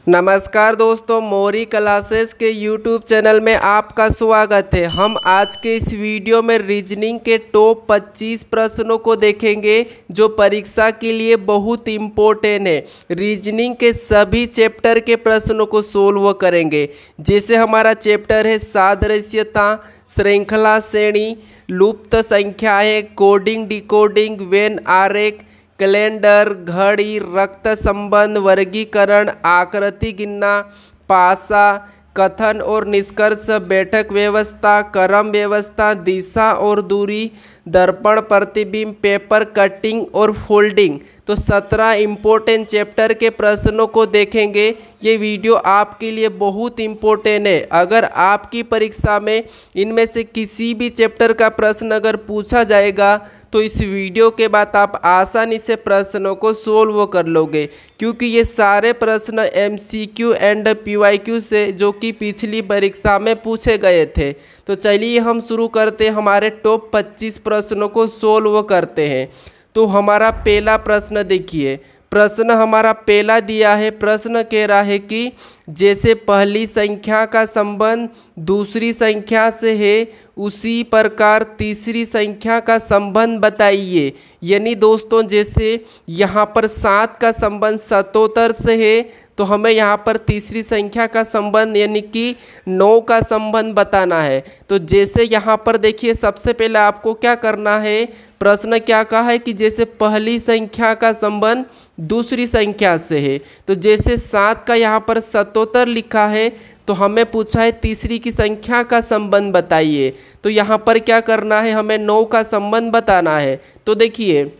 नमस्कार दोस्तों, मोरी क्लासेस के यूट्यूब चैनल में आपका स्वागत है। हम आज के इस वीडियो में रीजनिंग के टॉप 25 प्रश्नों को देखेंगे जो परीक्षा के लिए बहुत इम्पोर्टेंट है। रीजनिंग के सभी चैप्टर के प्रश्नों को सोल्व करेंगे। जैसे हमारा चैप्टर है सादृश्यता, श्रृंखला श्रेणी, लुप्त संख्याएं, कोडिंग डिकोडिंग, वेन आरेख, कैलेंडर, घड़ी, रक्त संबंध, वर्गीकरण, आकृति गिनना, पासा, कथन और निष्कर्ष, बैठक व्यवस्था, क्रम व्यवस्था, दिशा और दूरी, दर्पण प्रतिबिंब, पेपर कटिंग और फोल्डिंग। तो 17 इम्पोर्टेंट चैप्टर के प्रश्नों को देखेंगे। ये वीडियो आपके लिए बहुत इम्पोर्टेंट है। अगर आपकी परीक्षा में इनमें से किसी भी चैप्टर का प्रश्न अगर पूछा जाएगा तो इस वीडियो के बाद आप आसानी से प्रश्नों को सोल्व कर लोगे, क्योंकि ये सारे प्रश्न MCQ एंड PYQ से जो कि पिछली परीक्षा में पूछे गए थे। तो चलिए हम शुरू करते हैं, हमारे टॉप 25 प्रश्नों को सोल्व करते हैं। तो हमारा पहला प्रश्न देखिए, प्रश्न हमारा पहला दिया है। प्रश्न कह रहा है कि जैसे पहली संख्या का संबंध दूसरी संख्या से है, उसी प्रकार तीसरी संख्या का संबंध बताइए। यानी दोस्तों, जैसे यहाँ पर 7 का संबंध 77 से है, तो हमें यहाँ पर तीसरी संख्या का संबंध यानी कि 9 का संबंध बताना है। तो जैसे यहाँ पर देखिए, सबसे पहले आपको क्या करना है, प्रश्न क्या कहा है कि जैसे पहली संख्या का संबंध दूसरी संख्या से है, तो जैसे 7 का यहाँ पर 77 लिखा है, तो हमें पूछा है तीसरी की संख्या का संबंध बताइए। तो यहाँ पर क्या करना है, हमें 9 का संबंध बताना है। तो देखिए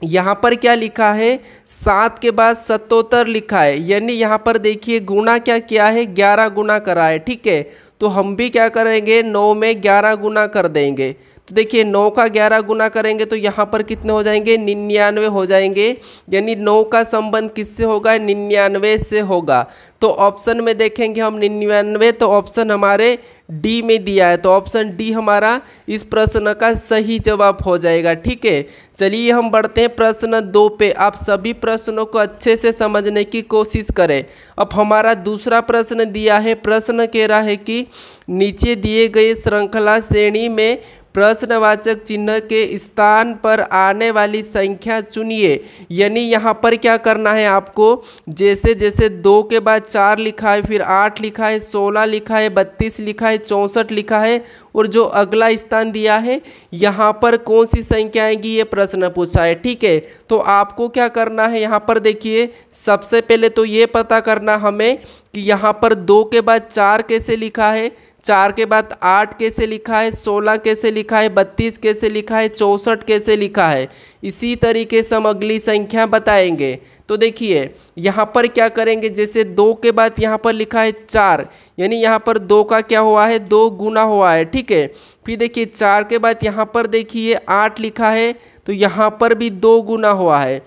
यहाँ पर क्या लिखा है, 7 के बाद 77 लिखा है, यानी यहाँ पर देखिए गुणा क्या किया है, 11 गुना करा है। ठीक है, तो हम भी क्या करेंगे, 9 में 11 गुना कर देंगे। तो देखिए 9 का 11 गुना करेंगे तो यहाँ पर कितने हो जाएंगे, 99 हो जाएंगे। यानी 9 का संबंध किससे होगा, 99 से होगा। तो ऑप्शन में देखेंगे हम 99, तो ऑप्शन हमारे डी में दिया है, तो ऑप्शन डी हमारा इस प्रश्न का सही जवाब हो जाएगा। ठीक है, चलिए हम बढ़ते हैं प्रश्न 2 पे। आप सभी प्रश्नों को अच्छे से समझने की कोशिश करें। अब हमारा दूसरा प्रश्न दिया है। प्रश्न कह रहा है कि नीचे दिए गए श्रृंखला श्रेणी में प्रश्नवाचक चिन्ह के स्थान पर आने वाली संख्या चुनिए। यानी यहाँ पर क्या करना है आपको, जैसे जैसे 2 के बाद 4 लिखा है, फिर 8 लिखा है, 16 लिखा है, 32 लिखा है, 64 लिखा है, और जो अगला स्थान दिया है यहाँ पर कौन सी संख्या आएगी, ये प्रश्न पूछा है। ठीक है, तो आपको क्या करना है, यहाँ पर देखिए सबसे पहले तो ये पता करना हमें कि यहाँ पर 2 के बाद 4 कैसे लिखा है, 4 के बाद 8 कैसे लिखा है, 16 कैसे लिखा है, 32 कैसे लिखा है, 64 कैसे लिखा है। इसी तरीके से हम अगली संख्या बताएंगे। तो देखिए यहाँ पर क्या करेंगे, जैसे 2 के बाद यहाँ पर लिखा है 4, यानी यहाँ पर 2 का क्या हुआ है, 2 गुना हुआ है। ठीक है, फिर देखिए 4 के बाद यहाँ पर देखिए 8 लिखा है, तो यहाँ पर भी 2 गुना हुआ है।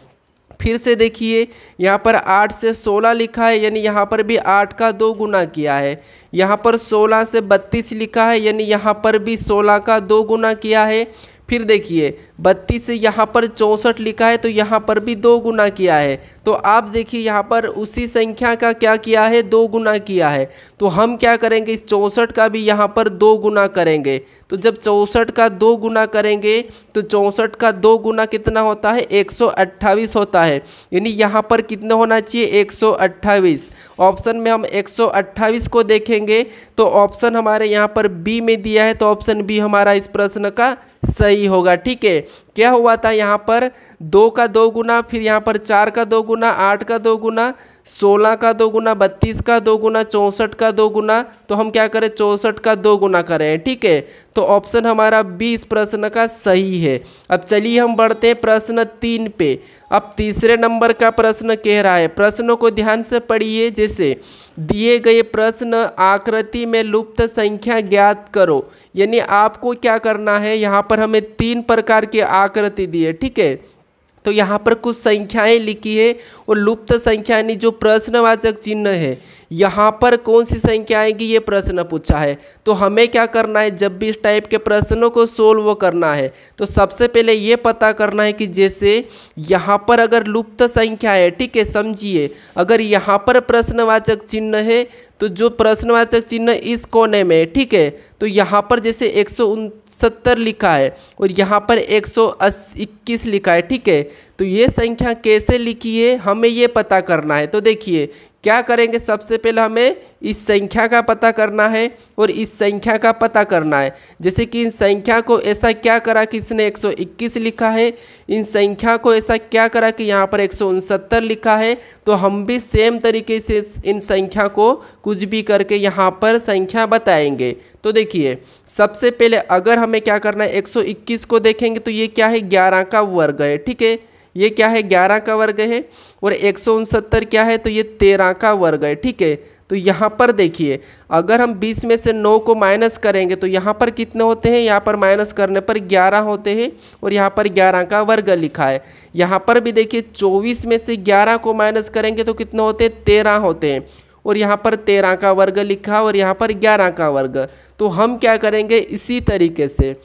फिर से देखिए यहाँ पर 8 से 16 लिखा है, यानी यहाँ पर भी 8 का 2 गुना किया है। यहाँ पर 16 से 32 लिखा है, यानी यहाँ पर भी 16 का 2 गुना किया है। फिर देखिए 32 से यहाँ पर 64 लिखा है, तो यहाँ पर भी 2 गुना किया है। तो आप देखिए यहाँ पर उसी संख्या का क्या किया है, 2 गुना किया है। तो हम क्या करेंगे, इस 64 का भी यहाँ पर 2 गुना करेंगे। तो जब 64 का 2 गुना करेंगे तो 64 का 2 गुना कितना होता है, 128 होता है। यानी यहाँ पर कितना होना चाहिए, 128। ऑप्शन में हम 128 को देखेंगे तो ऑप्शन हमारे यहाँ पर बी में दिया है, तो ऑप्शन बी हमारा इस प्रश्न का सही होगा। ठीक है, क्या हुआ था, यहाँ पर 2 का 2 गुना, फिर यहाँ पर 4 का 2 गुना, 8 का 2 गुना, 16 का 2 गुना, 32 का 2 गुना, 64 का 2 गुना। तो हम क्या करें, 64 का 2 गुना करें। ठीक है, तो ऑप्शन हमारा बी इस प्रश्न का सही है। अब चलिए हम बढ़ते हैं प्रश्न 3 पे। अब तीसरे नंबर का प्रश्न कह रहा है, प्रश्नों को ध्यान से पढ़िए। जैसे दिए गए प्रश्न आकृति में लुप्त संख्या ज्ञात करो। यानी आपको क्या करना है, यहाँ पर हमें 3 प्रकार की आकृति दी है। ठीक है, तो यहाँ पर कुछ संख्याएं लिखी है और लुप्त संख्या यानी जो प्रश्नवाचक चिन्ह है यहाँ पर कौन सी संख्या आएगी ये प्रश्न पूछा है। तो हमें क्या करना है, जब भी इस टाइप के प्रश्नों को सोल्व करना है तो सबसे पहले ये पता करना है कि जैसे यहाँ पर अगर लुप्त संख्या है, ठीक है, समझिए अगर यहाँ पर प्रश्नवाचक चिन्ह है तो जो प्रश्नवाचक चिन्ह इस कोने में है, ठीक है, तो यहाँ पर जैसे 169 लिखा है और यहाँ पर 121 लिखा है, ठीक है, तो ये संख्या कैसे लिखी है हमें ये पता करना है। तो देखिए क्या करेंगे, सबसे पहले हमें इस संख्या का पता करना है और इस संख्या का पता करना है। जैसे कि इन संख्या को ऐसा क्या करा कि इसने 121 लिखा है, इन संख्या को ऐसा क्या करा कि यहाँ पर 169 लिखा है, तो हम भी सेम तरीके से इन संख्या को कुछ भी करके यहाँ पर संख्या बताएंगे। तो देखिए सबसे पहले अगर हमें क्या करना है, 121 को देखेंगे तो ये क्या है, 11 का वर्ग है, ठीक है, ये क्या है 11 का वर्ग है, और 169 क्या है, तो ये 13 का वर्ग है, ठीक है। तो यहाँ पर देखिए अगर हम 20 में से 9 को माइनस करेंगे तो यहाँ पर कितने होते हैं, यहाँ पर माइनस करने पर 11 होते हैं और यहाँ पर 11 का वर्ग लिखा है। यहाँ पर भी देखिए 24 में से 11 को माइनस करेंगे तो कितने होते हैं, 13 होते हैं और यहाँ पर 13 का वर्ग लिखा और यहाँ पर 11 का वर्ग। तो हम क्या करेंगे, इसी तरीके से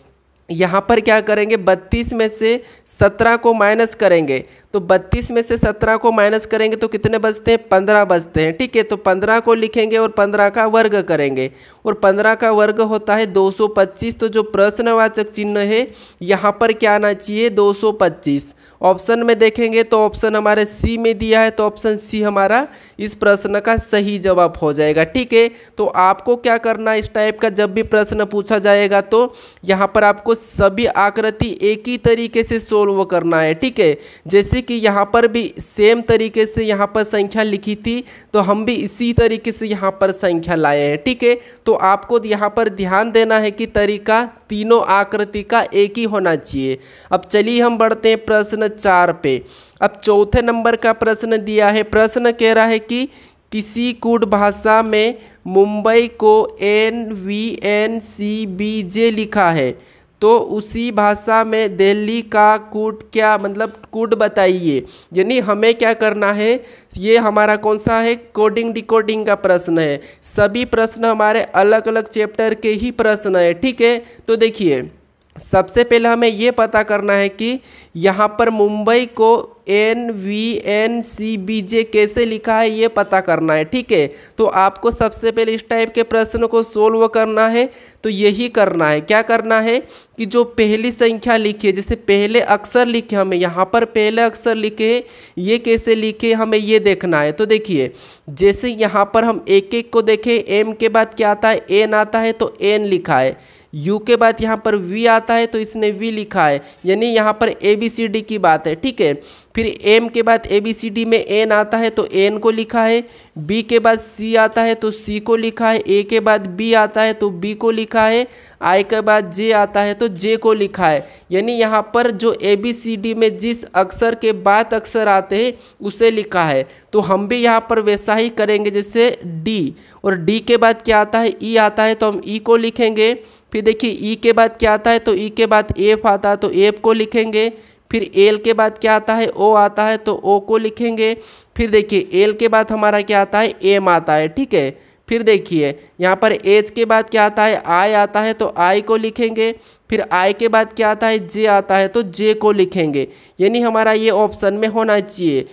यहाँ पर क्या करेंगे, 32 में से 17 को माइनस करेंगे तो 32 में से 17 को माइनस करेंगे तो कितने बचते हैं, 15 बचते हैं, ठीक है। तो 15 को लिखेंगे और 15 का वर्ग करेंगे और 15 का वर्ग होता है 225। तो जो प्रश्नवाचक चिन्ह है यहाँ पर क्या आना चाहिए, 225। ऑप्शन में देखेंगे तो ऑप्शन हमारे सी में दिया है, तो ऑप्शन सी हमारा इस प्रश्न का सही जवाब हो जाएगा, ठीक है। तो आपको क्या करना है, इस टाइप का जब भी प्रश्न पूछा जाएगा तो यहाँ पर आपको सभी आकृति एक ही तरीके से सोल्व करना है, ठीक है। जैसे कि यहाँ पर भी सेम तरीके से यहाँ पर संख्या लिखी थी तो हम भी इसी तरीके से यहाँ पर संख्या लाए हैं, ठीक है। तो आपको यहाँ पर ध्यान देना है कि तरीका तीनों आकृति का एक ही होना चाहिए। अब चलिए हम बढ़ते हैं प्रश्न 4 पे। अब चौथे नंबर का प्रश्न दिया है, प्रश्न कह रहा है कि किसी कूट भाषा में मुंबई को NVNCBJ लिखा है तो उसी भाषा में दिल्ली का कूट क्या, मतलब कूट बताइए। यानी हमें क्या करना है, ये हमारा कौन सा है, कोडिंग डिकोडिंग का प्रश्न है। सभी प्रश्न हमारे अलग अलग चैप्टर के ही प्रश्न है, ठीक है। तो देखिए सबसे पहले हमें ये पता करना है कि यहाँ पर मुंबई को NVNCBJ कैसे लिखा है ये पता करना है, ठीक है। तो आपको सबसे पहले इस टाइप के प्रश्न को सोल्व करना है तो यही करना है, क्या करना है कि जो पहली संख्या लिखी है, जैसे पहले अक्षर लिखे, हमें यहाँ पर पहले अक्षर लिखे, ये कैसे लिखे हमें ये देखना है। तो देखिए जैसे यहाँ पर हम एक एक को देखें, M के बाद क्या आता है, N आता है तो N लिखा है, U के बाद यहाँ पर V आता है तो इसने V लिखा है, यानी यहाँ पर ABCD की बात है, ठीक है। फिर M के बाद ABCD में N आता है तो N को लिखा है, B के बाद C आता है तो C को लिखा है, A के बाद B आता है तो B को लिखा है, I के बाद J आता है तो J को लिखा है। यानी यहाँ पर जो ABCD में जिस अक्षर के बाद अक्षर आते हैं उसे लिखा है। तो हम भी यहाँ पर वैसा ही करेंगे, जैसे D, और D के बाद क्या आता है, E आता है तो हम E को लिखेंगे। फिर देखिए E के बाद क्या आता है तो E के बाद F आता है तो F को लिखेंगे। फिर L के बाद क्या आता है, O आता है तो O को लिखेंगे। फिर देखिए L के बाद हमारा क्या आता है, M आता है, ठीक है। फिर देखिए यहाँ पर H के बाद क्या आता है, I आता है तो I को लिखेंगे। फिर I के बाद क्या आता है, J आता है तो J को लिखेंगे। यानी हमारा ये ऑप्शन में होना चाहिए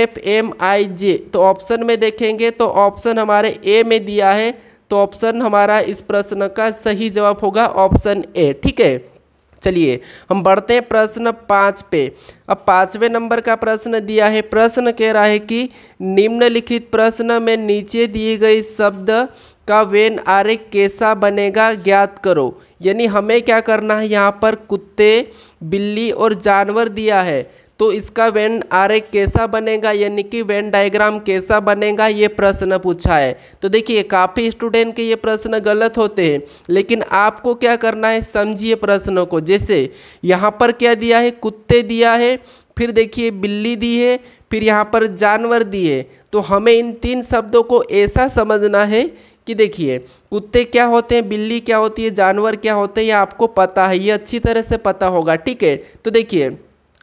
EFMIJ। तो ऑप्शन में देखेंगे तो ऑप्शन हमारे A में दिया है, तो ऑप्शन हमारा इस प्रश्न का सही जवाब होगा ऑप्शन A, ठीक है। चलिए हम बढ़ते हैं प्रश्न 5 पे। अब 5वें नंबर का प्रश्न दिया है, प्रश्न कह रहा है कि निम्नलिखित प्रश्न में नीचे दिए गए शब्द का वेन आरेख कैसा बनेगा ज्ञात करो। यानी हमें क्या करना है, यहाँ पर कुत्ते, बिल्ली और जानवर दिया है तो इसका वेन आरेख कैसा बनेगा, यानी कि वेन डायग्राम कैसा बनेगा, ये प्रश्न पूछा है। तो देखिए काफ़ी स्टूडेंट के ये प्रश्न गलत होते हैं, लेकिन आपको क्या करना है, समझिए प्रश्नों को। जैसे यहाँ पर क्या दिया है, कुत्ते दिया है, फिर देखिए बिल्ली दी है, फिर यहाँ पर जानवर दिए। तो हमें इन तीन शब्दों को ऐसा समझना है कि देखिए कुत्ते क्या होते हैं, बिल्ली क्या होती है, जानवर क्या होते हैं, ये आपको पता है, ये अच्छी तरह से पता होगा, ठीक है। तो देखिए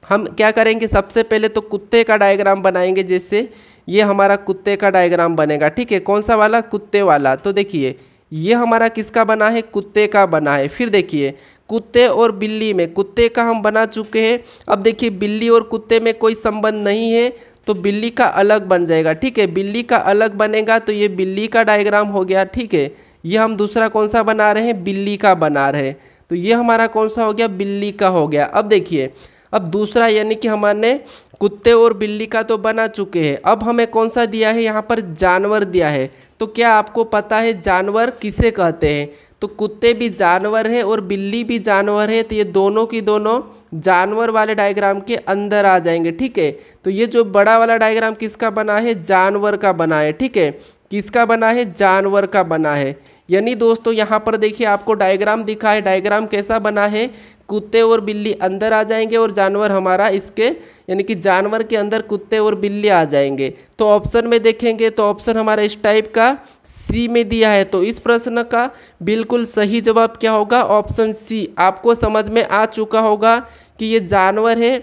हम क्या करेंगे, सबसे पहले तो कुत्ते का डायग्राम बनाएंगे। जैसे ये हमारा कुत्ते का डायग्राम बनेगा, ठीक है। कौन सा वाला? कुत्ते वाला। तो देखिए ये हमारा किसका बना है? कुत्ते का बना है। फिर देखिए कुत्ते और बिल्ली में, कुत्ते का हम बना चुके हैं। अब देखिए बिल्ली और कुत्ते में कोई संबंध नहीं है तो बिल्ली का अलग बन जाएगा, ठीक है। बिल्ली का अलग बनेगा तो ये बिल्ली का डायग्राम हो गया, ठीक है। ये हम दूसरा कौन सा बना रहे हैं? बिल्ली का बना रहे हैं। तो ये हमारा कौन सा हो गया? बिल्ली का हो गया। अब देखिए अब दूसरा यानी कि हमने कुत्ते और बिल्ली का तो बना चुके हैं। अब हमें कौन सा दिया है? यहाँ पर जानवर दिया है। तो क्या आपको पता है जानवर किसे कहते हैं? तो कुत्ते भी जानवर है और बिल्ली भी जानवर है, तो ये दोनों की दोनों जानवर वाले डायग्राम के अंदर आ जाएंगे, ठीक है। तो ये जो बड़ा वाला डायग्राम किसका बना है? जानवर का बना है, ठीक है। किसका बना है? जानवर का बना है। यानी दोस्तों यहाँ पर देखिए आपको डायग्राम दिखा है, डायग्राम कैसा बना है? कुत्ते और बिल्ली अंदर आ जाएंगे और जानवर हमारा इसके यानी कि जानवर के अंदर कुत्ते और बिल्ली आ जाएंगे। तो ऑप्शन में देखेंगे तो ऑप्शन हमारा इस टाइप का सी में दिया है। तो इस प्रश्न का बिल्कुल सही जवाब क्या होगा? Option C. आपको समझ में आ चुका होगा कि ये जानवर है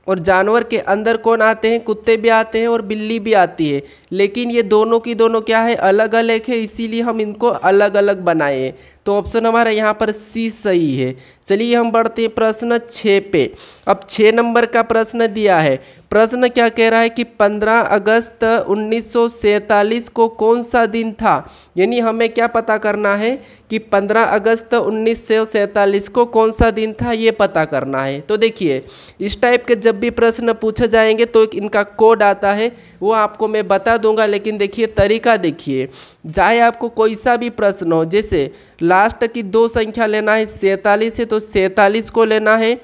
और जानवर के अंदर कौन आते हैं? कुत्ते भी आते हैं और बिल्ली भी आती है, लेकिन ये दोनों की दोनों क्या है? अलग अलग है, इसीलिए हम इनको अलग अलग बनाए हैं। तो ऑप्शन हमारा यहाँ पर सी सही है। चलिए हम बढ़ते हैं प्रश्न 6 पे। अब 6 नंबर का प्रश्न दिया है। प्रश्न क्या कह रहा है कि 15 अगस्त 1947 को कौन सा दिन था? यानी हमें क्या पता करना है कि 15 अगस्त 1947 को कौन सा दिन था, ये पता करना है। तो देखिए इस टाइप के जब भी प्रश्न पूछे जाएंगे तो एक इनका कोड आता है, वो आपको मैं बता दूंगा। लेकिन देखिए तरीका देखिए, चाहे आपको कोई सा भी प्रश्न हो, जैसे लास्ट की 2 संख्या लेना है 47 है तो 47 को लेना है,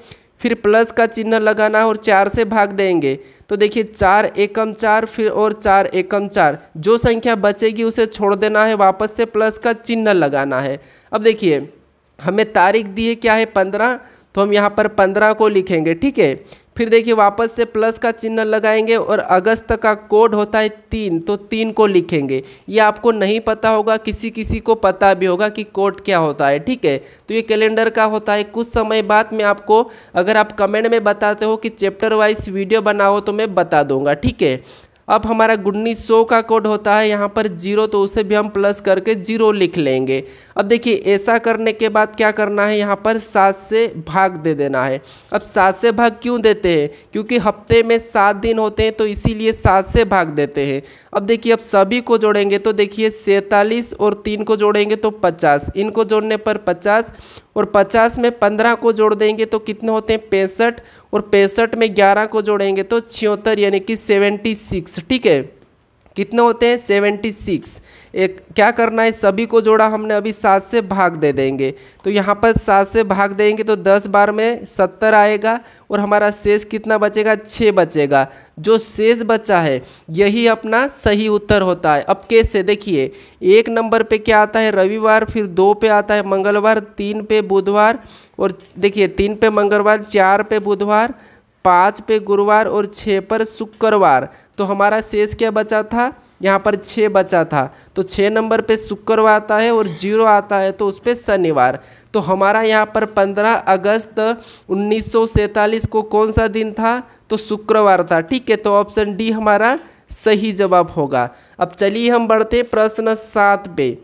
फिर प्लस का चिन्ह लगाना है और 4 से भाग देंगे। तो देखिए 4 एकम 4 फिर और 4 एकम 4, जो संख्या बचेगी उसे छोड़ देना है, वापस से प्लस का चिन्ह लगाना है। अब देखिए हमें तारीख दी है क्या है? 15, तो हम यहाँ पर 15 को लिखेंगे, ठीक है। फिर देखिए वापस से प्लस का चिन्ह लगाएंगे और अगस्त का कोड होता है 3, तो 3 को लिखेंगे। ये आपको नहीं पता होगा, किसी किसी को पता भी होगा कि कोड क्या होता है, ठीक है। तो ये कैलेंडर का होता है। कुछ समय बाद में आपको, अगर आप कमेंट में बताते हो कि चैप्टर वाइज वीडियो बनाओ तो मैं बता दूंगा, ठीक है। अब हमारा 1900 का कोड होता है यहाँ पर 0, तो उसे भी हम प्लस करके 0 लिख लेंगे। अब देखिए ऐसा करने के बाद क्या करना है? यहाँ पर 7 से भाग दे देना है। अब 7 से भाग क्यों देते हैं? क्योंकि हफ्ते में 7 दिन होते हैं, तो इसीलिए 7 से भाग देते हैं। अब देखिए अब सभी को जोड़ेंगे तो देखिए 47 और 3 को जोड़ेंगे तो 50, इनको जोड़ने पर 50 और 50 में 15 को जोड़ देंगे तो कितने होते हैं? 65 और 65 में 11 को जोड़ेंगे तो 76 यानी कि 76, ठीक है। कितने होते हैं? 76। एक क्या करना है? सभी को जोड़ा हमने, अभी 7 से भाग दे देंगे। तो यहाँ पर 7 से भाग देंगे तो 10 बार में 70 आएगा और हमारा शेष कितना बचेगा? 6 बचेगा। जो शेष बचा है यही अपना सही उत्तर होता है। अब कैसे? देखिए 1 नंबर पे क्या आता है? रविवार, फिर 2 पे आता है मंगलवार, 3 पे बुधवार, और देखिए 3 पे मंगलवार, 4 पे बुधवार, 5 पे गुरुवार और 6 पर शुक्रवार। तो हमारा शेष क्या बचा था? यहाँ पर 6 बचा था। तो 6 नंबर पे शुक्रवार आता है और 0 आता है तो उस पर शनिवार। तो हमारा यहाँ पर 15 अगस्त 1947 को कौन सा दिन था? तो शुक्रवार था, ठीक है। तो ऑप्शन डी हमारा सही जवाब होगा। अब चलिए हम बढ़ते प्रश्न 7 पे।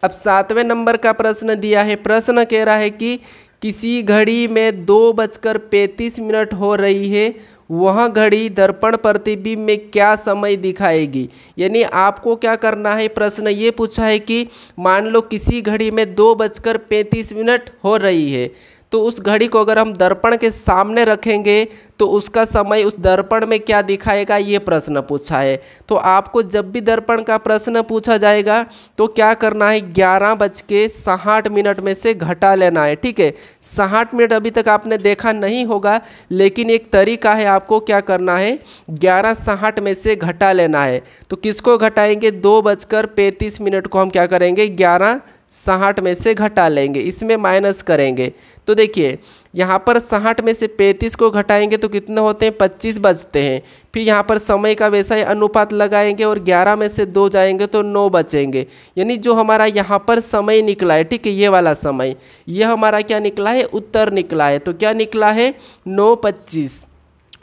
अब 7वें नंबर का प्रश्न दिया है। प्रश्न कह रहा है कि किसी घड़ी में 2:35 हो रही है, वह घड़ी दर्पण प्रतिबिंब में क्या समय दिखाएगी? यानी आपको क्या करना है? प्रश्न ये पूछा है कि मान लो किसी घड़ी में 2:35 हो रही है, तो उस घड़ी को अगर हम दर्पण के सामने रखेंगे तो उसका समय उस दर्पण में क्या दिखाएगा, ये प्रश्न पूछा है। तो आपको जब भी दर्पण का प्रश्न पूछा जाएगा तो क्या करना है? 11:60 में से घटा लेना है, ठीक है। 60 मिनट अभी तक आपने देखा नहीं होगा, लेकिन एक तरीका है, आपको क्या करना है? 11:60 में से घटा लेना है। तो किसको घटाएंगे? 2:35 को हम क्या करेंगे? 11:60 में से घटा लेंगे, इसमें माइनस करेंगे। तो देखिए यहाँ पर 60 में से 35 को घटाएंगे तो कितने होते हैं? 25 बचते हैं। फिर यहाँ पर समय का वैसा ही अनुपात लगाएंगे और 11 में से 2 जाएंगे तो 9 बचेंगे। यानी जो हमारा यहाँ पर समय निकला है, ठीक है, ये वाला समय, ये हमारा क्या निकला है? उत्तर निकला है। तो क्या निकला है? 9:25।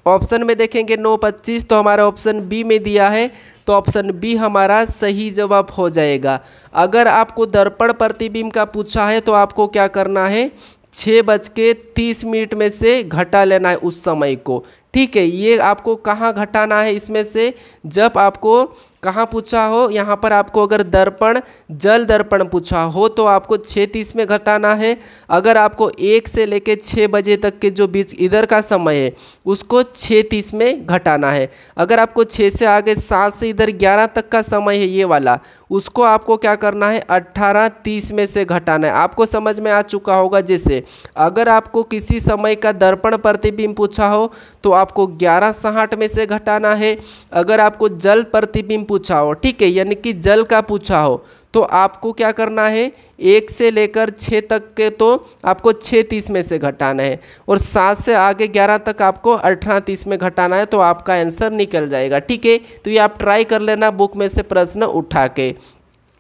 ऑप्शन में देखेंगे 9:25 तो हमारा ऑप्शन बी में दिया है, तो ऑप्शन बी हमारा सही जवाब हो जाएगा। अगर आपको दर्पण प्रतिबिंब का पूछा है तो आपको क्या करना है, 6:30 में से घटा लेना है उस समय को। ठीक है, ये आपको कहाँ घटाना है इसमें से, जब आपको कहाँ पूछा हो, यहाँ पर आपको अगर दर्पण जल दर्पण पूछा हो तो आपको 6:30 में घटाना है। अगर आपको 1 से लेकर 6 बजे तक के जो बीच इधर का समय है उसको 6:30 में घटाना है। अगर आपको 6 से आगे 7 से इधर 11 तक का समय है ये वाला, उसको आपको क्या करना है 18:30 में से घटाना है। आपको समझ में आ चुका होगा। जैसे अगर आपको किसी समय का दर्पण प्रतिबिंब पूछा हो तो आपको 11:60 में से घटाना है। अगर आपको जल प्रतिबिंब पूछा हो, ठीक है, यानी कि जल का पूछा हो, तो आपको क्या करना है 1 से लेकर 6 तक के तो आपको 6:30 में से घटाना है, और 7 से आगे 11 तक आपको 18:30 में घटाना है, तो आपका आंसर निकल जाएगा। ठीक है, तो ये आप ट्राई कर लेना बुक में से प्रश्न उठा के।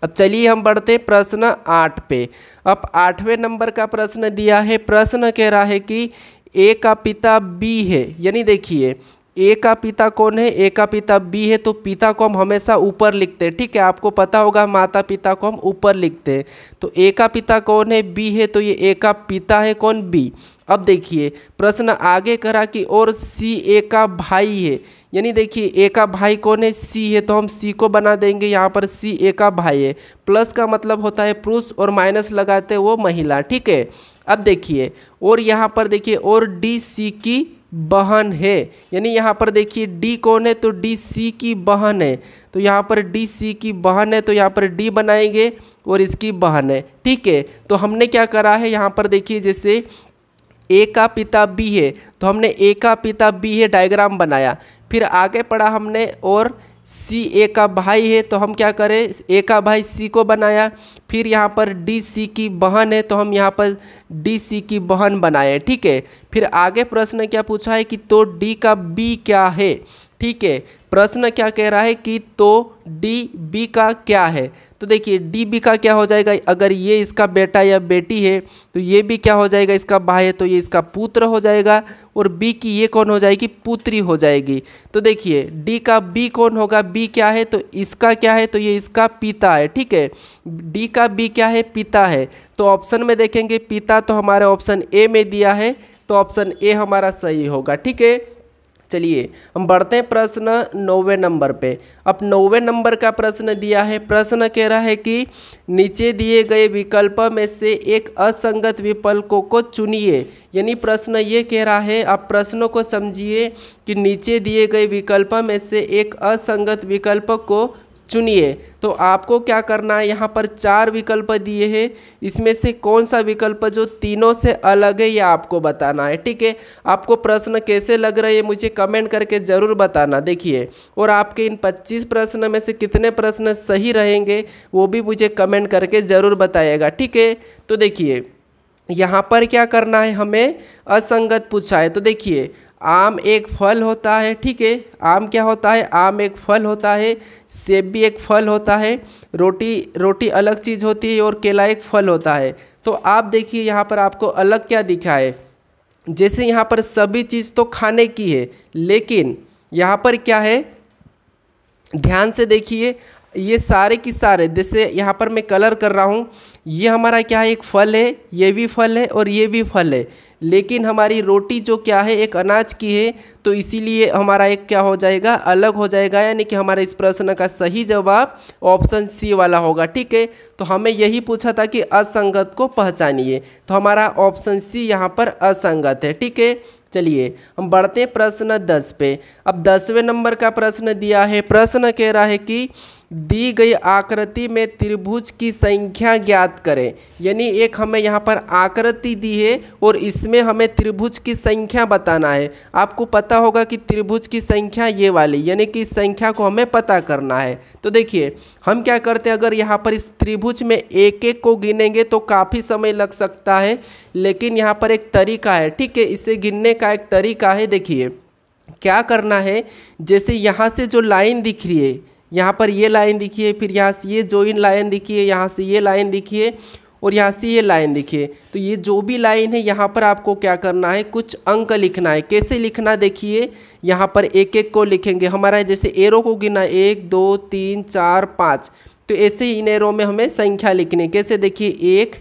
अब चलिए हम बढ़ते हैं प्रश्न 8 पे। अब 8वें नंबर का प्रश्न दिया है। प्रश्न कह रहा है कि ए का पिता बी है, यानी देखिए ए का पिता कौन है, ए का पिता बी है, तो पिता को हम हमेशा ऊपर लिखते हैं। ठीक है, आपको पता होगा माता पिता को हम ऊपर लिखते हैं। तो ए का पिता कौन है, बी है, तो ये ए का पिता है कौन, बी। अब देखिए प्रश्न आगे करा कि और सी ए का भाई है, यानी देखिए ए का भाई कौन है, सी है, तो हम सी को बना देंगे यहाँ पर सी ए का भाई है। प्लस का मतलब होता है पुरुष और माइनस लगाते हैं वो महिला। ठीक है, अब देखिए और यहाँ पर देखिए और डी सी की बहन है, यानी यहाँ पर देखिए डी कौन है, तो डी सी की बहन है, तो यहाँ पर डी सी की बहन है, तो यहाँ पर डी बनाएंगे और इसकी बहन है। ठीक है, तो हमने क्या करा है यहाँ पर देखिए जैसे ए का पिता बी है, तो हमने ए का पिता बी है डायग्राम बनाया। फिर आगे पढ़ा हमने और सी ए का भाई है, तो हम क्या करें ए का भाई सी को बनाया। फिर यहाँ पर डी सी की बहन है, तो हम यहाँ पर डी सी की बहन बनाए। ठीक है, फिर आगे प्रश्न क्या पूछा है कि तो डी का बी क्या है। ठीक है, प्रश्न क्या कह रहा है कि तो डी बी का क्या है, तो देखिए डी बी का क्या हो जाएगा, अगर ये इसका बेटा या बेटी है तो ये भी क्या हो जाएगा, इसका भाई है, तो ये इसका पुत्र हो जाएगा, और बी की ये कौन हो जाएगी, पुत्री हो जाएगी। तो देखिए डी का बी कौन होगा, बी क्या है, तो इसका क्या है, तो ये इसका पिता है। ठीक है, डी का बी क्या है, पिता है, तो ऑप्शन में देखेंगे पिता, तो हमारे ऑप्शन ए में दिया है, तो ऑप्शन ए हमारा सही होगा। ठीक है, चलिए हम बढ़ते हैं प्रश्न 9वें नंबर पे। अब 9वें नंबर का प्रश्न दिया है। प्रश्न कह रहा है कि नीचे दिए गए विकल्प में से एक असंगत विकल्पों को चुनिए, यानी प्रश्न ये कह रहा है, आप प्रश्नों को समझिए कि नीचे दिए गए विकल्प में से एक असंगत विकल्प को चुनिए। तो आपको क्या करना है, यहाँ पर 4 विकल्प दिए हैं, इसमें से कौन सा विकल्प जो तीनों से अलग है यह आपको बताना है। ठीक है, आपको प्रश्न कैसे लग रहे हैं मुझे कमेंट करके ज़रूर बताना। देखिए और आपके इन 25 प्रश्न में से कितने प्रश्न सही रहेंगे वो भी मुझे कमेंट करके ज़रूर बताइएगा। ठीक है, तो देखिए यहाँ पर क्या करना है, हमें असंगत पूछा है। तो देखिए आम एक फल होता है। ठीक है, आम क्या होता है, आम एक फल होता है, सेब भी एक फल होता है, रोटी अलग चीज़ होती है, और केला एक फल होता है। तो आप देखिए यहाँ पर आपको अलग क्या दिखा है, जैसे यहाँ पर सभी चीज़ तो खाने की है, लेकिन यहाँ पर क्या है, ध्यान से देखिए ये सारे की सारे, जैसे यहाँ पर मैं कलर कर रहा हूँ, ये हमारा क्या है, एक फल है, ये भी फल है और ये भी फल है, लेकिन हमारी रोटी जो क्या है एक अनाज की है, तो इसीलिए हमारा एक क्या हो जाएगा, अलग हो जाएगा, यानी कि हमारे इस प्रश्न का सही जवाब ऑप्शन सी वाला होगा। ठीक है, तो हमें यही पूछा था कि असंगत को पहचानिए, तो हमारा ऑप्शन सी यहाँ पर असंगत है। ठीक है, चलिए हम बढ़ते हैं प्रश्न 10 पे। अब 10वें नंबर का प्रश्न दिया है। प्रश्न कह रहा है कि दी गई आकृति में त्रिभुज की संख्या ज्ञात करें, यानी एक हमें यहाँ पर आकृति दी है और इसमें हमें त्रिभुज की संख्या बताना है। आपको पता होगा कि त्रिभुज की संख्या ये वाली, यानी कि इस संख्या को हमें पता करना है। तो देखिए हम क्या करते हैं, अगर यहाँ पर इस त्रिभुज में एक एक को गिनेंगे तो काफ़ी समय लग सकता है, लेकिन यहाँ पर एक तरीका है। ठीक है, इसे गिनने का एक तरीका है। देखिए क्या करना है, जैसे यहाँ से जो लाइन दिख रही है, यहाँ पर ये लाइन दिखी है, फिर यहाँ से ये जॉइन लाइन दिखी है, यहाँ से ये लाइन दिखी है, और यहाँ से ये लाइन देखिए, तो ये जो भी लाइन है यहाँ पर आपको क्या करना है, कुछ अंक लिखना है। कैसे लिखना, देखिए यहाँ पर एक एक को लिखेंगे। हमारा जैसे एरो को गिना 1 2 3 4 5, तो ऐसे ही इन एरो में हमें संख्या लिखनी है। कैसे, देखिए 1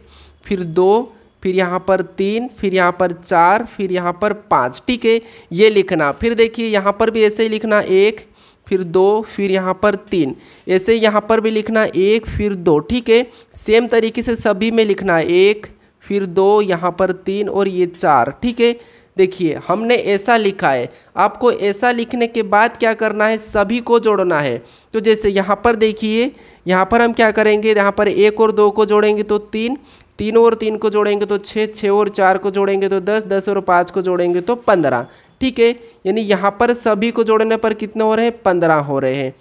फिर 2 फिर यहाँ पर 3 फिर यहाँ पर 4 फिर यहाँ पर 5, ठीक है, ये लिखना। फिर देखिए यहाँ पर भी ऐसे ही लिखना 1 फिर 2 फिर यहाँ पर 3, ऐसे यहाँ पर भी लिखना 1 फिर 2, ठीक है। सेम तरीके से सभी में लिखना है 1 फिर 2 यहाँ पर 3 और ये 4, ठीक है। देखिए हमने ऐसा लिखा है। आपको ऐसा लिखने के बाद क्या करना है, सभी को जोड़ना है। तो जैसे यहाँ पर देखिए, यहाँ पर हम क्या करेंगे, यहाँ पर 1 और 2 को जोड़ेंगे तो 3, 3 और 3 को जोड़ेंगे तो 6, 6 और 4 को जोड़ेंगे तो 10, 10 और 5 को जोड़ेंगे तो 15, ठीक है। यानी यहाँ पर सभी को जोड़ने पर कितने हो रहे हैं, 15 हो रहे हैं।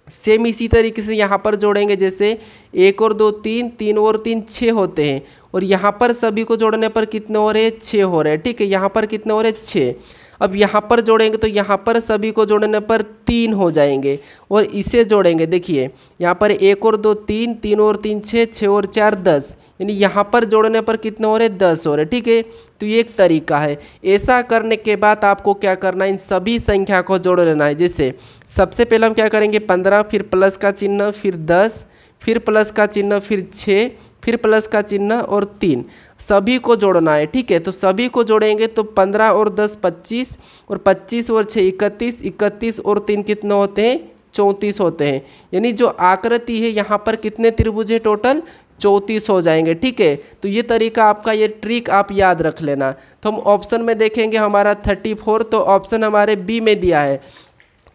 सेम इसी तरीके से यहाँ पर जोड़ेंगे, जैसे 1 और 2 3, 3 और 3 6 होते हैं, और यहाँ पर सभी को जोड़ने पर कितने हो रहे हैं, 6 हो रहे हैं, ठीक है। यहाँ पर कितने हो रहे हैं, 6। अब यहाँ पर जोड़ेंगे तो यहाँ पर सभी को जोड़ने पर 3 हो जाएंगे, और इसे जोड़ेंगे, देखिए यहाँ पर 1 और 2 3, 3 और 3 6, 6 और 4 10, यानी यहाँ पर जोड़ने पर कितने हो रहे, 10 हो रहे, ठीक है। तो ये एक तरीका है। ऐसा करने के बाद आपको क्या करना है, इन सभी संख्या को जोड़ लेना है। जैसे सबसे पहले हम क्या करेंगे, 15 फिर प्लस का चिन्ह फिर 10 फिर प्लस का चिन्ह फिर 6 फिर प्लस का चिन्ह और 3, सभी को जोड़ना है, ठीक है। तो सभी को जोड़ेंगे तो 15 और 10 25, और 25 और 6 31, 31 और 3 कितने होते हैं, 34 होते हैं। यानी जो आकृति है यहाँ पर कितने त्रिभुज है, टोटल 34 हो जाएंगे, ठीक है। तो ये तरीका आपका, ये ट्रिक आप याद रख लेना। तो हम ऑप्शन में देखेंगे हमारा 34, तो ऑप्शन हमारे बी में दिया है।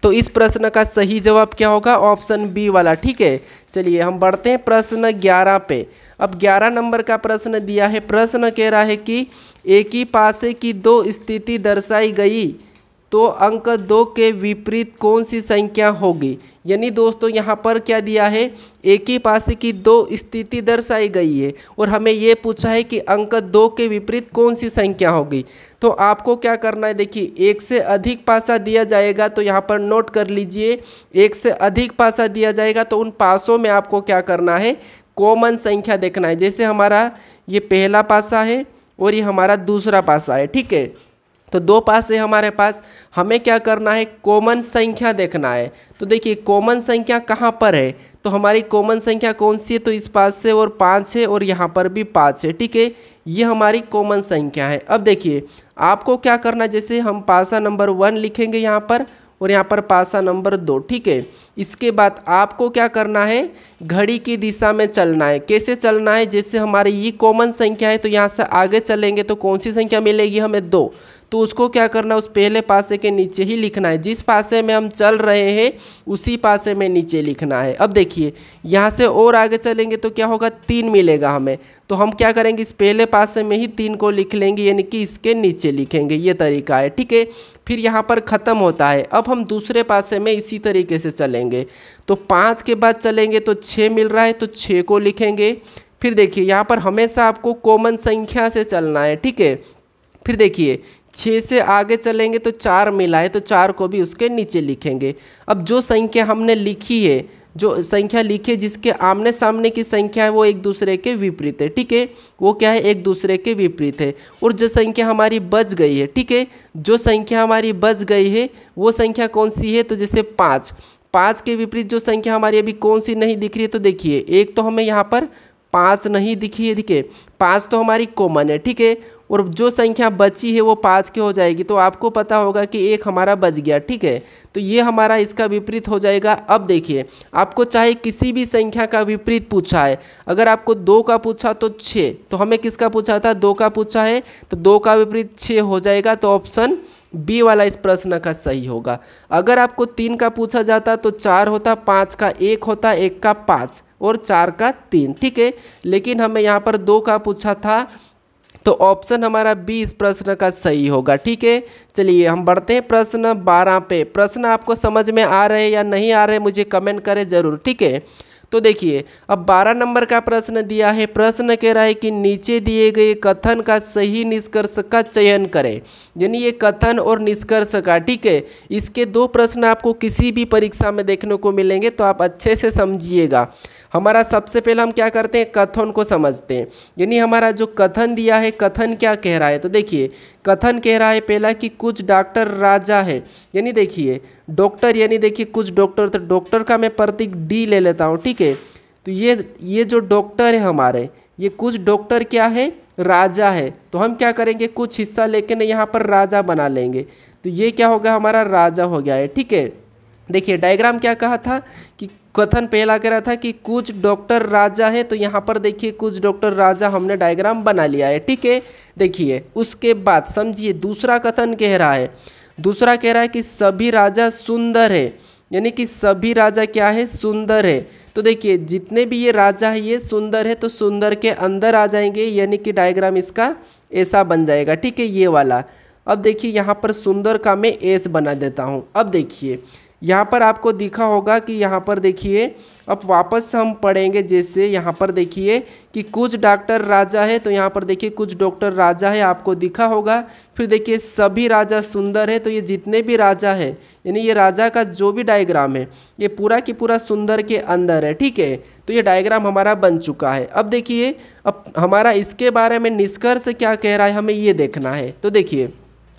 तो इस प्रश्न का सही जवाब क्या होगा, ऑप्शन बी वाला, ठीक है। चलिए हम बढ़ते हैं प्रश्न 11 पे। अब 11 नंबर का प्रश्न दिया है। प्रश्न कह रहा है कि एक ही पासे की दो स्थिति दर्शाई गई तो अंक 2 के विपरीत कौन सी संख्या होगी। यानी दोस्तों यहाँ पर क्या दिया है, एक ही पासे की दो स्थिति दर्शाई गई है और हमें ये पूछा है कि अंक 2 के विपरीत कौन सी संख्या होगी। तो आपको क्या करना है, देखिए एक से अधिक पासा दिया जाएगा तो यहाँ पर नोट कर लीजिए, एक से अधिक पासा दिया जाएगा तो उन पासों में आपको क्या करना है, कॉमन संख्या देखना है। जैसे हमारा ये पहला पासा है और ये हमारा दूसरा पासा है, ठीक है। तो दो पासे हमारे पास, हमें क्या करना है, कॉमन संख्या देखना है। तो देखिए कॉमन संख्या कहाँ पर है, तो हमारी कॉमन संख्या कौन सी है, तो इस पास से और 5 है और यहाँ पर भी 5 है, ठीक है। ये हमारी कॉमन संख्या है। अब देखिए आपको क्या करना है, जैसे हम पासा नंबर 1 लिखेंगे यहाँ पर और यहाँ पर पासा नंबर 2, ठीक है। इसके बाद आपको क्या करना है, घड़ी की दिशा में चलना है। कैसे चलना है, जैसे हमारी ये कॉमन संख्या है तो यहाँ से आगे चलेंगे तो कौन सी संख्या मिलेगी हमें, 2। तो उसको क्या करना है, उस पहले पासे के नीचे ही लिखना है। जिस पासे में हम चल रहे हैं उसी पासे में नीचे लिखना है। अब देखिए यहाँ से और आगे चलेंगे तो क्या होगा, 3 मिलेगा हमें। तो हम क्या करेंगे, इस पहले पासे में ही 3 को लिख लेंगे, यानी कि इसके नीचे लिखेंगे। ये तरीका है, ठीक है। फिर यहाँ पर ख़त्म होता है। अब हम दूसरे पासे में इसी तरीके से चलेंगे। तो 5 के बाद चलेंगे तो 6 मिल रहा है तो 6 को लिखेंगे। फिर देखिए यहाँ पर हमेशा आपको कॉमन संख्या से चलना है, ठीक है। फिर देखिए 6 से आगे चलेंगे तो 4 मिला है तो 4 को भी उसके नीचे लिखेंगे। अब जो संख्या हमने लिखी है, जो संख्या लिखी जिसके आमने सामने की संख्या है वो एक दूसरे के विपरीत है, ठीक है। वो क्या है, एक दूसरे के विपरीत है। और जो संख्या हमारी बच गई है, ठीक है, जो संख्या हमारी बच गई है वो संख्या कौन सी है, तो जैसे 5 के विपरीत जो संख्या हमारी अभी कौन सी नहीं दिख रही है, तो देखिए एक तो हमें यहाँ पर 5 नहीं दिखी है, देखिए 5 तो हमारी कॉमन है, ठीक है। और जो संख्या बची है वो 5 की हो जाएगी। तो आपको पता होगा कि एक हमारा बच गया, ठीक है। तो ये हमारा इसका विपरीत हो जाएगा। अब देखिए आपको चाहे किसी भी संख्या का विपरीत पूछा है, अगर आपको 2 का पूछा तो 6, तो हमें किसका पूछा था, 2 का पूछा है तो 2 का विपरीत 6 हो जाएगा। तो ऑप्शन बी वाला इस प्रश्न का सही होगा। अगर आपको 3 का पूछा जाता तो 4 होता, 5 का 1 होता, 1 का 5 और 4 का 3, ठीक है। लेकिन हमें यहाँ पर 2 का पूछा था तो ऑप्शन हमारा बी इस प्रश्न का सही होगा, ठीक है। चलिए हम बढ़ते हैं प्रश्न 12 पे। प्रश्न आपको समझ में आ रहे हैं या नहीं आ रहे मुझे कमेंट करें ज़रूर, ठीक है। तो देखिए अब 12 नंबर का प्रश्न दिया है। प्रश्न कह रहा है कि नीचे दिए गए कथन का सही निष्कर्ष का चयन करें। यानी ये कथन और निष्कर्ष का, ठीक है। इसके 2 प्रश्न आपको किसी भी परीक्षा में देखने को मिलेंगे तो आप अच्छे से समझिएगा। हमारा सबसे पहले हम क्या करते हैं, कथन को समझते हैं। यानी हमारा जो कथन दिया है, कथन क्या कह रहा है, तो देखिए कथन कह रहा है पहला कि कुछ डॉक्टर राजा है। यानी देखिए डॉक्टर, यानी देखिए कुछ डॉक्टर, तो डॉक्टर का मैं प्रतीक डी ले लेता हूँ, ठीक है। तो ये जो डॉक्टर है हमारे, ये कुछ डॉक्टर क्या है, राजा है। तो हम क्या करेंगे, कुछ हिस्सा लेके ना यहाँ पर राजा बना लेंगे। तो ये क्या होगा, हमारा राजा हो गया है, ठीक है। देखिए डायग्राम क्या कहा था कि कथन पहला कह रहा था कि कुछ डॉक्टर राजा है, तो यहाँ पर देखिए कुछ डॉक्टर राजा हमने डायग्राम बना लिया है, ठीक है। देखिए उसके बाद समझिए दूसरा कथन कह रहा है, दूसरा कह रहा है कि सभी राजा सुंदर है। यानी कि सभी राजा क्या है, सुंदर है। तो देखिए जितने भी ये राजा है ये सुंदर है, तो सुंदर के अंदर आ जाएंगे, यानी कि डायग्राम इसका ऐसा बन जाएगा, ठीक है, ये वाला। अब देखिए यहाँ पर सुंदर का मैं एस बना देता हूँ। अब देखिए यहाँ पर आपको दिखा होगा कि यहाँ पर देखिए, अब वापस से हम पढ़ेंगे, जैसे यहाँ पर देखिए कि कुछ डॉक्टर राजा है, तो यहाँ पर देखिए कुछ डॉक्टर राजा है, आपको दिखा होगा। फिर देखिए सभी राजा सुंदर है, तो ये जितने भी राजा है, यानी ये राजा का जो भी डायग्राम है ये पूरा की पूरा सुंदर के अंदर है, ठीक है। तो ये डायग्राम हमारा बन चुका है। अब देखिए अब हमारा इसके बारे में निष्कर्ष क्या कह रहा है, हमें ये देखना है। तो देखिए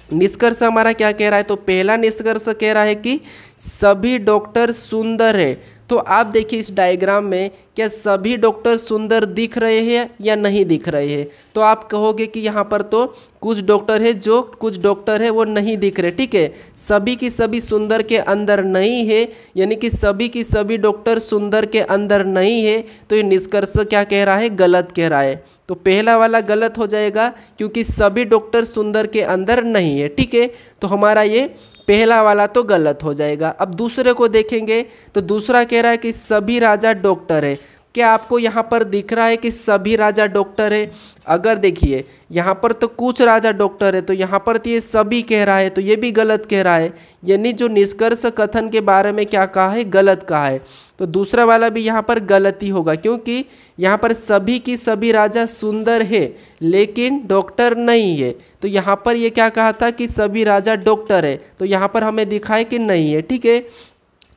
निष्कर्ष हमारा क्या कह रहा है, तो पहला निष्कर्ष कह रहा है कि सभी डॉक्टर सुंदर है। तो आप देखिए इस डायग्राम में क्या सभी डॉक्टर सुंदर दिख रहे हैं या नहीं दिख रहे हैं। तो आप कहोगे कि यहाँ पर तो कुछ डॉक्टर है, जो कुछ डॉक्टर है वो नहीं दिख रहे, ठीक है। सभी की सभी सुंदर के अंदर नहीं है, यानी कि सभी की सभी डॉक्टर सुंदर के अंदर नहीं है। तो ये निष्कर्ष क्या कह रहा है, गलत कह रहा है। तो पहला वाला गलत हो जाएगा क्योंकि सभी डॉक्टर सुंदर के अंदर नहीं है, ठीक है। तो हमारा ये पहला वाला तो गलत हो जाएगा। अब दूसरे को देखेंगे, तो दूसरा कह रहा है कि सभी राजा डॉक्टर है। क्या आपको यहाँ पर दिख रहा है कि सभी राजा डॉक्टर है? अगर देखिए यहाँ पर तो कुछ राजा डॉक्टर है, तो यहाँ पर तो ये सभी कह रहा है, तो ये भी गलत कह रहा है। यानी जो निष्कर्ष कथन के बारे में क्या कहा है, गलत कहा है। तो दूसरा वाला भी यहाँ पर गलती होगा, क्योंकि यहाँ पर सभी की सभी राजा सुंदर है लेकिन डॉक्टर नहीं है। तो यहाँ पर ये क्या कहा था कि सभी राजा डॉक्टर है, तो यहाँ पर हमें दिखाए कि नहीं है, ठीक है।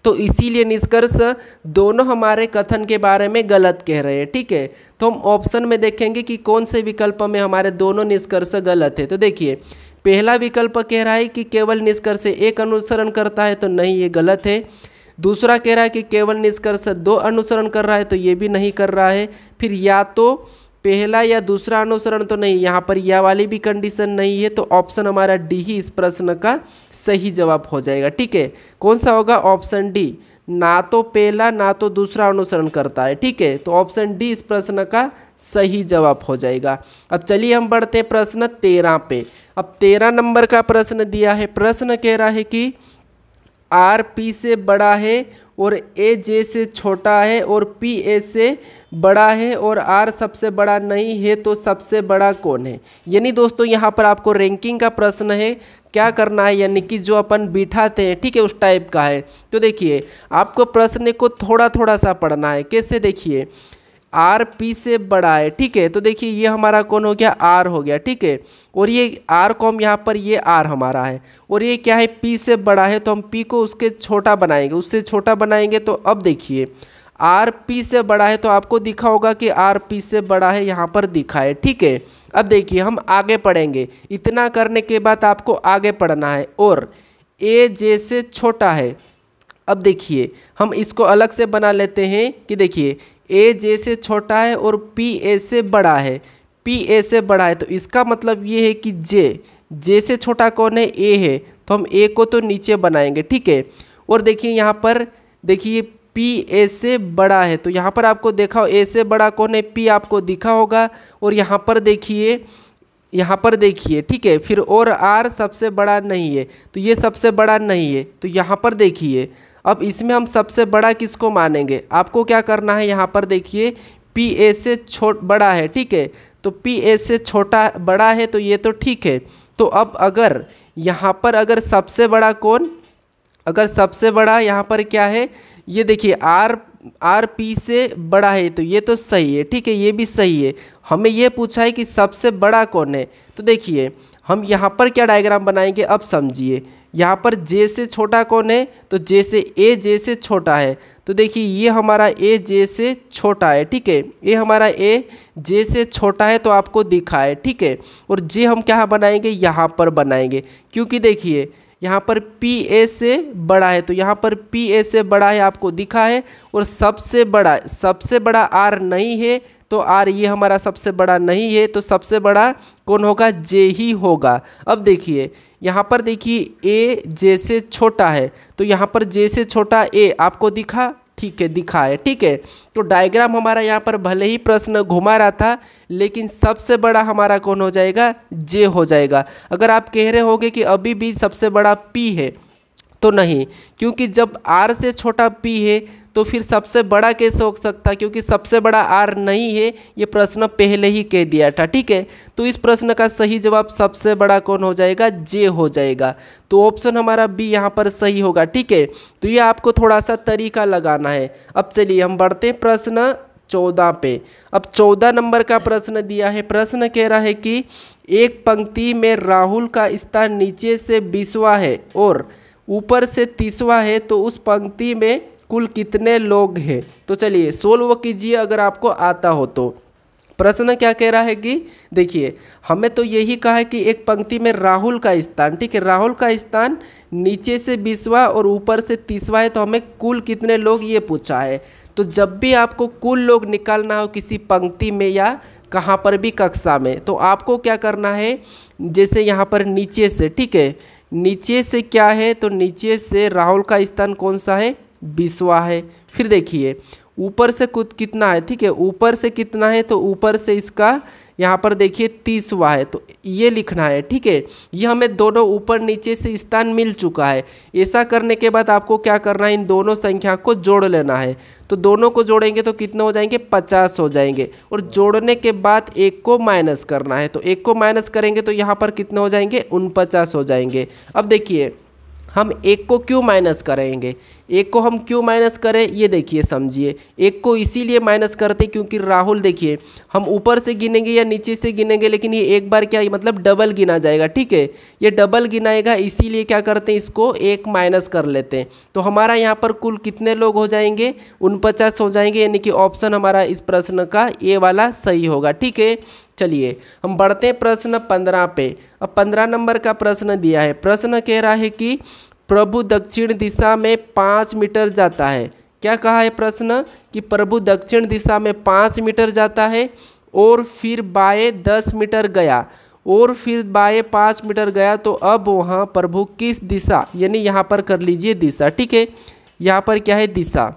तो इसीलिए निष्कर्ष दोनों हमारे कथन के बारे में गलत कह रहे हैं, ठीक है। तो हम ऑप्शन में देखेंगे कि कौन से विकल्प में हमारे दोनों निष्कर्ष गलत है। तो देखिए पहला विकल्प कह रहा है कि केवल निष्कर्ष एक अनुसरण करता है, तो नहीं, ये गलत है। दूसरा कह रहा है कि केवल निष्कर्ष दो अनुसरण कर रहा है, तो ये भी नहीं कर रहा है। फिर या तो पहला या दूसरा अनुसरण, तो नहीं, यहाँ पर या वाली भी कंडीशन नहीं है। तो ऑप्शन हमारा डी ही इस प्रश्न का सही जवाब हो जाएगा, ठीक है। कौन सा होगा, ऑप्शन डी, ना तो पहला ना तो दूसरा अनुसरण करता है, ठीक है। तो ऑप्शन डी इस प्रश्न का सही जवाब हो जाएगा। अब चलिए हम बढ़ते हैं प्रश्न 13 पे। अब 13 नंबर का प्रश्न दिया है। प्रश्न कह रहा है कि आर पी से बड़ा है और ए जे से छोटा है और पी ए से बड़ा है और आर सबसे बड़ा नहीं है, तो सबसे बड़ा कौन है। यानी दोस्तों यहाँ पर आपको रैंकिंग का प्रश्न है, क्या करना है, यानी कि जो अपन बिठाते हैं, ठीक है, उस टाइप का है। तो देखिए आपको प्रश्न को थोड़ा थोड़ा सा पढ़ना है। कैसे, देखिए आर पी से बड़ा है, ठीक है। तो देखिए ये हमारा कौन हो गया, आर हो गया, ठीक है। और ये आर को हम यहाँ पर, ये आर हमारा है और ये क्या है, पी से बड़ा है, तो हम पी को उसके छोटा बनाएंगे, उससे छोटा बनाएंगे। तो अब देखिए आर पी से बड़ा है, तो आपको दिखा होगा कि आर पी से बड़ा है, यहाँ पर दिखा है, ठीक है। अब देखिए हम आगे पढ़ेंगे। इतना करने के बाद आपको आगे पढ़ना है। और ए जे से छोटा है। अब देखिए हम इसको अलग से बना लेते हैं कि देखिए ए जे से छोटा है और पी ए से बड़ा है, पी ए से बड़ा है। तो इसका मतलब ये है कि जे से छोटा कौन है, ए है, तो हम ए को तो नीचे बनाएंगे, ठीक है। और देखिए यहाँ पर देखिए पी ए से बड़ा है, तो यहाँ पर आपको देखा हो ए से बड़ा कौन है, पी आपको दिखा होगा। और यहाँ पर देखिए ठीक है। फिर और आर सबसे बड़ा नहीं है, तो ये सबसे बड़ा नहीं है। तो यहाँ पर देखिए अब इसमें हम सबसे बड़ा किसको मानेंगे, आपको क्या करना है, यहाँ पर देखिए पी ए से बड़ा है, ठीक है। तो पी ए से छोटा बड़ा है, तो ये तो ठीक है। तो अब अगर यहाँ पर अगर सबसे बड़ा कौन, अगर सबसे बड़ा यहाँ पर क्या है, ये देखिए आर पी से बड़ा है, तो ये तो सही है, ठीक है, ये भी सही है। हमें ये पूछा है कि सबसे बड़ा कौन है। तो देखिए हम यहाँ पर क्या डायग्राम बनाएंगे, अब समझिए। यहाँ पर जे से छोटा कौन है, तो जे से ए जे से छोटा है। तो देखिए ये हमारा ए जे से छोटा है, ठीक है, ये हमारा ए जे से छोटा है तो आपको दिखा है, ठीक है। और जे हम क्या बनाएंगे, यहाँ पर बनाएंगे, क्योंकि देखिए यहाँ पर पी ए से बड़ा है, तो यहाँ पर पी ए से बड़ा है आपको दिखा है। और सबसे बड़ा आर नहीं है, तो आर ये हमारा सबसे बड़ा नहीं है, तो सबसे बड़ा कौन होगा, जे ही होगा। अब देखिए यहाँ पर देखिए ए जे से छोटा है, तो यहाँ पर जे से छोटा ए आपको दिखा, ठीक है, दिखा है, ठीक है। तो डायग्राम हमारा यहाँ पर भले ही प्रश्न घुमा रहा था, लेकिन सबसे बड़ा हमारा कौन हो जाएगा, जे हो जाएगा। अगर आप कह रहे होगे कि अभी भी सबसे बड़ा पी है, तो नहीं, क्योंकि जब आर से छोटा पी है तो फिर सबसे बड़ा कैसे हो सकता है, क्योंकि सबसे बड़ा आर नहीं है, ये प्रश्न पहले ही कह दिया था, ठीक है। तो इस प्रश्न का सही जवाब सबसे बड़ा कौन हो जाएगा, जे हो जाएगा। तो ऑप्शन हमारा बी यहाँ पर सही होगा, ठीक है। तो ये आपको थोड़ा सा तरीका लगाना है। अब चलिए हम बढ़ते हैं प्रश्न 14 पे। अब 14 नंबर का प्रश्न दिया है। प्रश्न कह रहा है कि एक पंक्ति में राहुल का स्थान नीचे से 20वां है और ऊपर से 30वां है, तो उस पंक्ति में कुल कितने लोग हैं। तो चलिए सोल्व कीजिए अगर आपको आता हो तो। प्रश्न क्या कह रहा है कि देखिए हमें तो यही कहा है कि एक पंक्ति में राहुल का स्थान, ठीक है, राहुल का स्थान नीचे से 20वां और ऊपर से 30वां है, तो हमें कुल कितने लोग ये पूछा है। तो जब भी आपको कुल लोग निकालना हो किसी पंक्ति में या कहाँ पर भी कक्षा में, तो आपको क्या करना है, जैसे यहाँ पर नीचे से, ठीक है, नीचे से क्या है, तो नीचे से राहुल का स्थान कौन सा है, 20वां है। फिर देखिए ऊपर से कुछ कितना है, ठीक है, ऊपर से कितना है, तो ऊपर से इसका यहाँ पर देखिए 30वां है, तो ये लिखना है, ठीक है। ये हमें दोनों ऊपर नीचे से स्थान मिल चुका है। ऐसा करने के बाद आपको क्या करना है, इन दोनों संख्या को जोड़ लेना है। तो दोनों को जोड़ेंगे तो कितने हो जाएंगे, 50 हो जाएंगे। और जोड़ने के बाद एक को माइनस करना है, तो एक को माइनस करेंगे तो यहाँ पर कितने हो जाएंगे, 49 हो जाएंगे। अब देखिए हम एक को क्यों माइनस करेंगे, एक को हम क्यों माइनस करें, ये देखिए समझिए। एक को इसीलिए माइनस करते क्योंकि राहुल देखिए हम ऊपर से गिनेंगे या नीचे से गिनेंगे, लेकिन ये एक बार क्या मतलब डबल गिना जाएगा, ठीक है, ये डबल गिनाएगा, इसीलिए क्या करते हैं, इसको एक माइनस कर लेते हैं। तो हमारा यहाँ पर कुल कितने लोग हो जाएंगे, 49 हो जाएंगे, यानी कि ऑप्शन हमारा इस प्रश्न का ए वाला सही होगा, ठीक है। चलिए हम बढ़ते हैं प्रश्न 15 पे। अब 15 नंबर का प्रश्न दिया है। प्रश्न कह रहा है कि प्रभु दक्षिण दिशा में 5 मीटर जाता है। क्या कहा है प्रश्न, कि प्रभु दक्षिण दिशा में 5 मीटर जाता है और फिर बाएं 10 मीटर गया और फिर बाएं 5 मीटर गया, तो अब वहाँ प्रभु किस दिशा, यानी यहाँ पर कर लीजिए दिशा, ठीक है, यहाँ पर क्या है दिशा,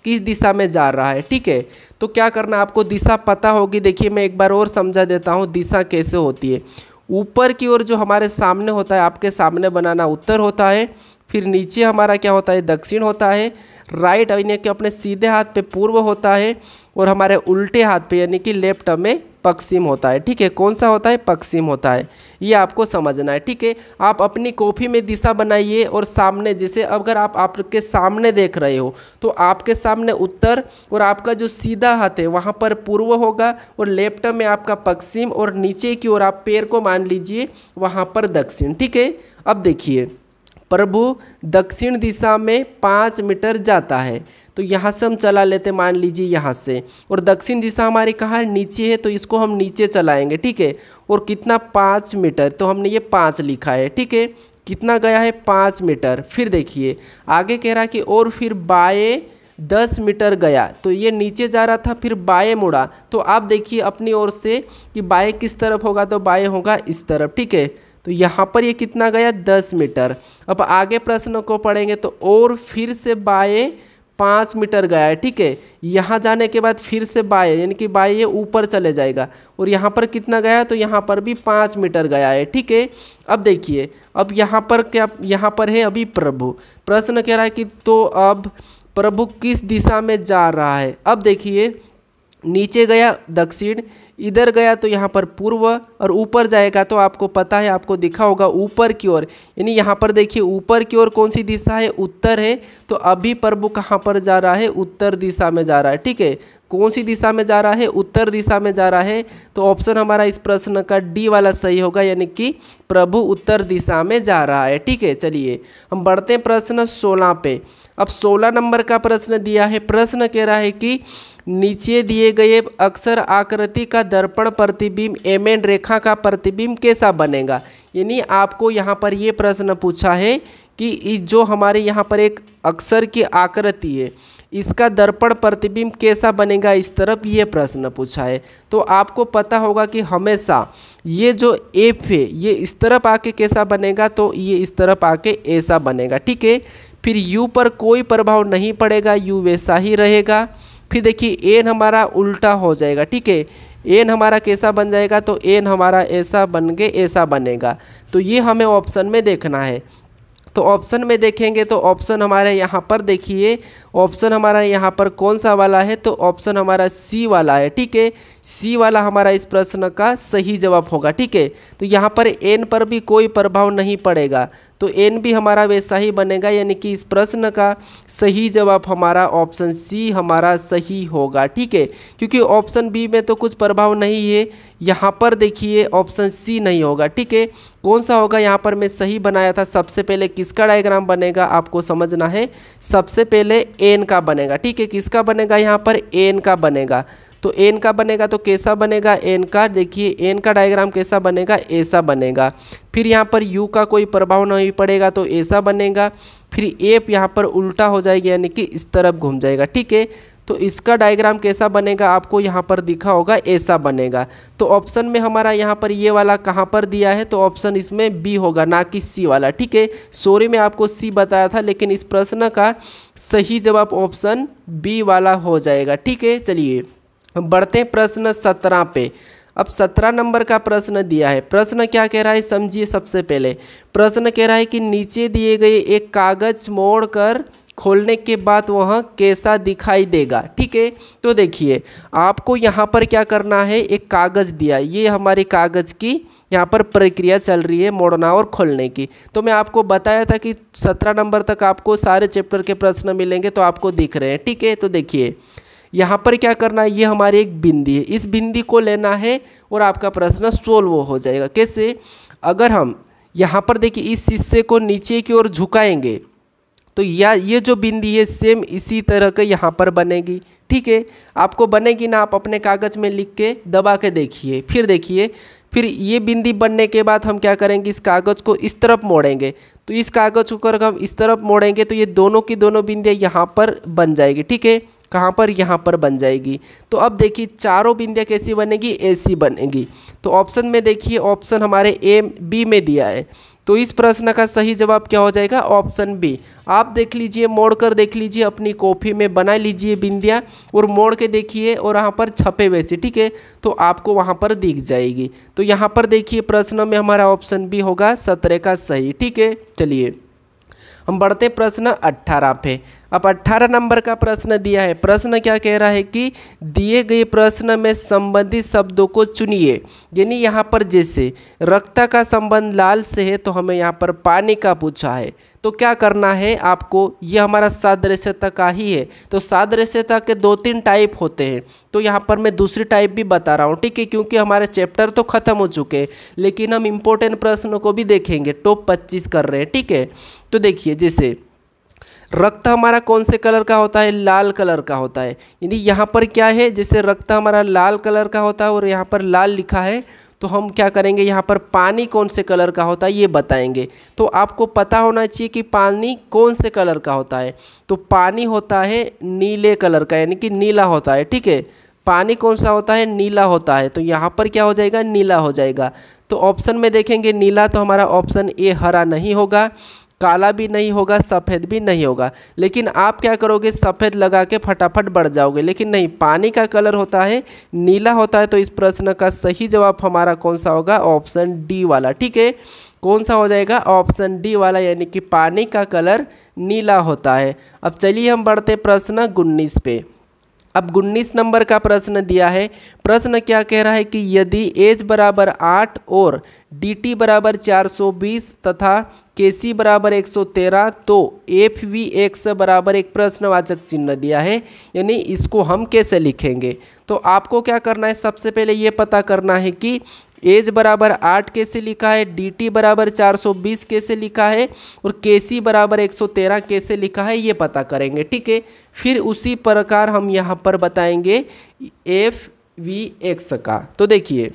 किस दिशा में जा रहा है, ठीक है। तो क्या करना, आपको दिशा पता होगी। देखिए मैं एक बार और समझा देता हूँ दिशा कैसे होती है। ऊपर की ओर जो हमारे सामने होता है, आपके सामने बनाना उत्तर होता है, फिर नीचे हमारा क्या होता है, दक्षिण होता है, राइट यानी कि अपने सीधे हाथ पे पूर्व होता है, और हमारे उल्टे हाथ पे यानी कि लेफ्ट में पश्चिम होता है, ठीक है। कौन सा होता है, पश्चिम होता है, ये आपको समझना है, ठीक है। आप अपनी कॉपी में दिशा बनाइए और सामने, जैसे अगर आप आपके सामने देख रहे हो तो आपके सामने उत्तर और आपका जो सीधा हाथ है वहाँ पर पूर्व होगा, और लेफ्ट में आपका पश्चिम, और नीचे की ओर आप पैर को मान लीजिए वहाँ पर दक्षिण, ठीक है। अब देखिए प्रभु दक्षिण दिशा में 5 मीटर जाता है, तो यहाँ से हम चला लेते, मान लीजिए यहाँ से, और दक्षिण दिशा हमारी कहाँ है, नीचे है, तो इसको हम नीचे चलाएंगे, ठीक है। और कितना, 5 मीटर, तो हमने ये 5 लिखा है, ठीक है। कितना गया है, 5 मीटर। फिर देखिए आगे कह रहा है कि और फिर बाएं 10 मीटर गया, तो ये नीचे जा रहा था, फिर बाएं मुड़ा, तो आप देखिए अपनी ओर से कि बाएं किस तरफ होगा, तो बाएं होगा इस तरफ, ठीक है। तो यहाँ पर ये कितना गया, 10 मीटर। अब आगे प्रश्न को पढ़ेंगे तो और फिर से बाएं 5 मीटर गया है, ठीक है। यहाँ जाने के बाद फिर से बाएं, यानी कि बाएं ये ऊपर चले जाएगा, और यहाँ पर कितना गया है, तो यहाँ पर भी 5 मीटर गया है, ठीक है। अब देखिए अब यहाँ पर क्या, यहाँ पर है अभी प्रभु, प्रश्न कह रहा है कि तो अब प्रभु किस दिशा में जा रहा है। अब देखिए नीचे गया दक्षिण, इधर गया तो यहाँ पर पूर्व, और ऊपर जाएगा तो आपको पता है, आपको दिखा होगा ऊपर की ओर, यानी यहाँ पर देखिए ऊपर की ओर कौन सी दिशा है, उत्तर है। तो अभी प्रभु कहाँ पर जा रहा है, उत्तर दिशा में जा रहा है। ठीक है, कौन सी दिशा में जा रहा है, उत्तर दिशा में जा रहा है। तो ऑप्शन हमारा इस प्रश्न का डी वाला सही होगा, यानी कि प्रभु उत्तर दिशा में जा रहा है। ठीक है, चलिए हम बढ़ते हैं प्रश्न 16 पे। अब 16 नंबर का प्रश्न दिया है। प्रश्न कह रहा है कि नीचे दिए गए अक्षर आकृति का दर्पण प्रतिबिंब एमएन रेखा का प्रतिबिंब कैसा बनेगा। यानी आपको यहाँ पर ये प्रश्न पूछा है कि जो हमारे यहाँ पर एक अक्षर की आकृति है, इसका दर्पण प्रतिबिंब कैसा बनेगा, इस तरफ ये प्रश्न पूछा है। तो आपको पता होगा कि हमेशा ये जो एफ है ये इस तरफ आके कैसा बनेगा, तो ये इस तरफ आके ऐसा बनेगा। ठीक है, फिर यू पर कोई प्रभाव नहीं पड़ेगा, यू वैसा ही रहेगा। फिर देखिए एन हमारा उल्टा हो जाएगा। ठीक है, एन हमारा कैसा बन जाएगा, तो एन हमारा ऐसा बन के ऐसा बनेगा। तो ये हमें ऑप्शन में देखना है। तो ऑप्शन में देखेंगे तो ऑप्शन हमारे यहाँ पर देखिए, ऑप्शन हमारा यहाँ पर कौन सा वाला है, तो ऑप्शन हमारा सी वाला है। ठीक है, सी वाला हमारा इस प्रश्न का सही जवाब होगा। ठीक है, तो यहाँ पर एन पर भी कोई प्रभाव नहीं पड़ेगा, तो एन भी हमारा वैसा ही बनेगा, यानी कि इस प्रश्न का सही जवाब हमारा ऑप्शन सी हमारा सही होगा। ठीक है, क्योंकि ऑप्शन बी में तो कुछ प्रभाव नहीं है, यहाँ पर देखिए ऑप्शन सी नहीं होगा। ठीक है, कौन सा होगा, यहाँ पर मैं सही बनाया था। सबसे पहले किसका डायग्राम बनेगा आपको समझना है, सबसे पहले एन का बनेगा। ठीक है, किसका बनेगा, यहाँ पर एन का बनेगा। तो एन का बनेगा तो कैसा बनेगा, एन का देखिए एन का डायग्राम कैसा बनेगा, ऐसा बनेगा। फिर यहाँ पर यू का कोई प्रभाव नहीं पड़ेगा तो ऐसा बनेगा। फिर एफ यहाँ पर उल्टा हो जाएगी, यानी कि इस तरफ घूम जाएगा। ठीक है, तो इसका डायग्राम कैसा बनेगा आपको यहाँ पर दिखा होगा, ऐसा बनेगा। तो ऑप्शन में हमारा यहाँ पर ये वाला कहाँ पर दिया है, तो ऑप्शन इसमें बी होगा, ना कि सी वाला। ठीक है, सॉरी मैं आपको सी बताया था, लेकिन इस प्रश्न का सही जवाब ऑप्शन बी वाला हो जाएगा। ठीक है, चलिए हम बढ़ते हैं प्रश्न 17 पे। अब 17 नंबर का प्रश्न दिया है। प्रश्न क्या कह रहा है समझिए। सबसे पहले प्रश्न कह रहा है कि नीचे दिए गए एक कागज मोड़कर खोलने के बाद वह कैसा दिखाई देगा। ठीक है, तो देखिए आपको यहाँ पर क्या करना है, एक कागज़ दिया, ये हमारी कागज़ की यहाँ पर प्रक्रिया चल रही है मोड़ना और खोलने की। तो मैं आपको बताया था कि 17 नंबर तक आपको सारे चैप्टर के प्रश्न मिलेंगे, तो आपको दिख रहे हैं। ठीक है, तो देखिए यहाँ पर क्या करना है, ये हमारी एक बिंदी है, इस बिंदी को लेना है और आपका प्रश्न सोल्व हो जाएगा। कैसे, अगर हम यहाँ पर देखिए इस हिस्से को नीचे की ओर झुकाएंगे तो ये जो बिंदी है सेम इसी तरह के यहाँ पर बनेगी। ठीक है, आपको बनेगी ना, आप अपने कागज़ में लिख के दबा के देखिए। फिर देखिए, फिर ये बिंदी बनने के बाद हम क्या करेंगे, इस कागज़ को इस तरफ मोड़ेंगे। तो इस कागज़ को अगर हम इस तरफ मोड़ेंगे तो ये दोनों की दोनों बिंदियाँ यहाँ पर बन जाएगी। ठीक है, कहाँ पर, यहाँ पर बन जाएगी। तो अब देखिए चारों बिंदियाँ कैसी बनेगी, ऐसी बनेगी। तो ऑप्शन में देखिए, ऑप्शन हमारे ए बी में दिया है, तो इस प्रश्न का सही जवाब क्या हो जाएगा, ऑप्शन बी। आप देख लीजिए, मोड़ कर देख लीजिए, अपनी कॉपी में बना लीजिए बिंदियाँ और मोड़ के देखिए, और यहाँ पर छपे वैसे। ठीक है, तो आपको वहाँ पर दिख जाएगी। तो यहाँ पर देखिए प्रश्न में हमारा ऑप्शन बी होगा 17 का सही। ठीक है, चलिए हम बढ़ते प्रश्न 18 पे। अब 18 नंबर का प्रश्न दिया है। प्रश्न क्या कह रहा है कि दिए गए प्रश्न में संबंधित शब्दों को चुनिए। यानी यहाँ पर जैसे रक्त का संबंध लाल से है, तो हमें यहाँ पर पानी का पूछा है। तो क्या करना है आपको, ये हमारा सादृश्यता का ही है। तो सादृश्यता के 2-3 टाइप होते हैं, तो यहाँ पर मैं दूसरी टाइप भी बता रहा हूँ। ठीक है, क्योंकि हमारे चैप्टर तो ख़त्म हो चुके हैं, लेकिन हम इम्पोर्टेंट प्रश्नों को भी देखेंगे, टॉप 25 कर रहे हैं। ठीक है, तो देखिए जैसे रक्त हमारा कौन से कलर का होता है, लाल कलर का होता है। यानी यहाँ पर क्या है, जैसे रक्त हमारा लाल कलर का होता है और यहाँ पर लाल लिखा है, तो हम क्या करेंगे, यहाँ पर पानी कौन से कलर का होता है ये बताएंगे। तो आपको पता होना चाहिए कि पानी कौन से कलर का होता है। तो पानी होता है नीले कलर का, यानी कि नीला होता है। ठीक है, पानी कौन सा होता है, नीला होता है। तो यहाँ पर क्या हो जाएगा, नीला हो जाएगा। तो ऑप्शन में देखेंगे नीला, तो हमारा ऑप्शन ए हरा नहीं होगा, काला भी नहीं होगा, सफ़ेद भी नहीं होगा। लेकिन आप क्या करोगे, सफ़ेद लगा के फटाफट बढ़ जाओगे, लेकिन नहीं, पानी का कलर होता है नीला होता है। तो इस प्रश्न का सही जवाब हमारा कौन सा होगा, ऑप्शन डी वाला। ठीक है, कौन सा हो जाएगा, ऑप्शन डी वाला, यानी कि पानी का कलर नीला होता है। अब चलिए हम बढ़ते प्रश्न 19 पे। अब 19 नंबर का प्रश्न दिया है। प्रश्न क्या कह रहा है कि यदि एच बराबर 8 और डी टी बराबर 420 तथा के सी बराबर 113 तो एफ वी एक्स बराबर एक प्रश्नवाचक चिन्ह दिया है, यानी इसको हम कैसे लिखेंगे। तो आपको क्या करना है, सबसे पहले ये पता करना है कि एज बराबर 8 कैसे लिखा है, डी टी बराबर 420 कैसे लिखा है और के सी बराबर 113 कैसे लिखा है, ये पता करेंगे। ठीक है, फिर उसी प्रकार हम यहाँ पर बताएंगे एफ वी एक्स का। तो देखिए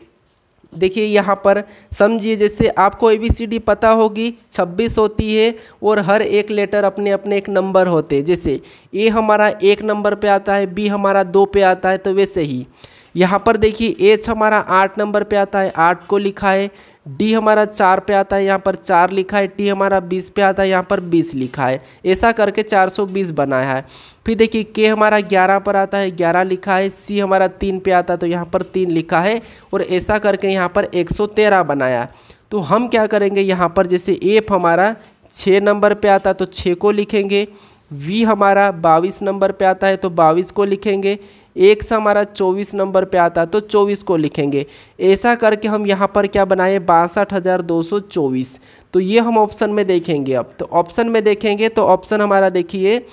यहाँ पर समझिए, जैसे आपको ABCD पता होगी 26 होती है और हर एक लेटर अपने अपने एक नंबर होते हैं। जैसे ए हमारा 1 नंबर पे आता है, बी हमारा 2 पे आता है, तो वैसे ही यहाँ पर देखिए एच हमारा 8 नंबर पे आता है, 8 को लिखा है, डी हमारा 4 पे आता है, यहाँ पर 4 लिखा है, टी हमारा 20 पे आता है, यहाँ पर 20 लिखा है। ऐसा करके 420 बनाया है। फिर देखिए के हमारा 11 पर आता है, 11 लिखा है, सी हमारा 3 पे आता है तो यहाँ पर 3 लिखा है और ऐसा करके यहाँ पर 113 बनाया। तो हम क्या करेंगे यहाँ पर, जैसे एफ हमारा 6 नंबर पे आता है तो 6 को लिखेंगे, वी हमारा 22 नंबर पे आता है तो 22 को लिखेंगे, एक्स हमारा 24 नंबर पे आता है तो 24 को लिखेंगे। ऐसा करके हम यहाँ पर क्या बनाए, 62,224। तो ये हम ऑप्शन में देखेंगे। अब तो ऑप्शन में देखेंगे तो ऑप्शन हमारा देखिए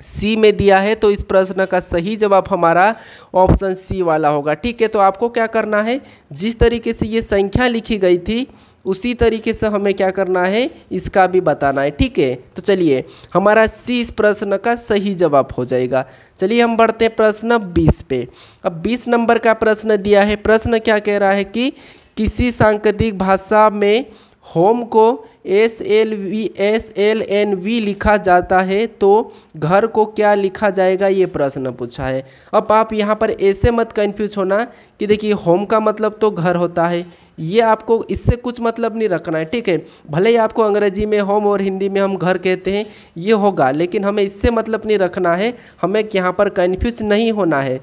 सी में दिया है, तो इस प्रश्न का सही जवाब हमारा ऑप्शन सी वाला होगा। ठीक है, तो आपको क्या करना है, जिस तरीके से ये संख्या लिखी गई थी उसी तरीके से हमें क्या करना है, इसका भी बताना है। ठीक है, तो चलिए हमारा सी इस प्रश्न का सही जवाब हो जाएगा। चलिए हम बढ़ते हैं प्रश्न 20 पे। अब 20 नंबर का प्रश्न दिया है। प्रश्न क्या कह रहा है कि किसी सांकेतिक भाषा में होम को SLNV लिखा जाता है तो घर को क्या लिखा जाएगा, ये प्रश्न पूछा है। अब आप यहाँ पर ऐसे मत कंफ्यूज होना कि देखिए होम का मतलब तो घर होता है, ये आपको इससे कुछ मतलब नहीं रखना है। ठीक है, भले ही आपको अंग्रेजी में होम और हिंदी में हम घर कहते हैं ये होगा, लेकिन हमें इससे मतलब नहीं रखना है, हमें यहाँ पर कंफ्यूज नहीं होना है।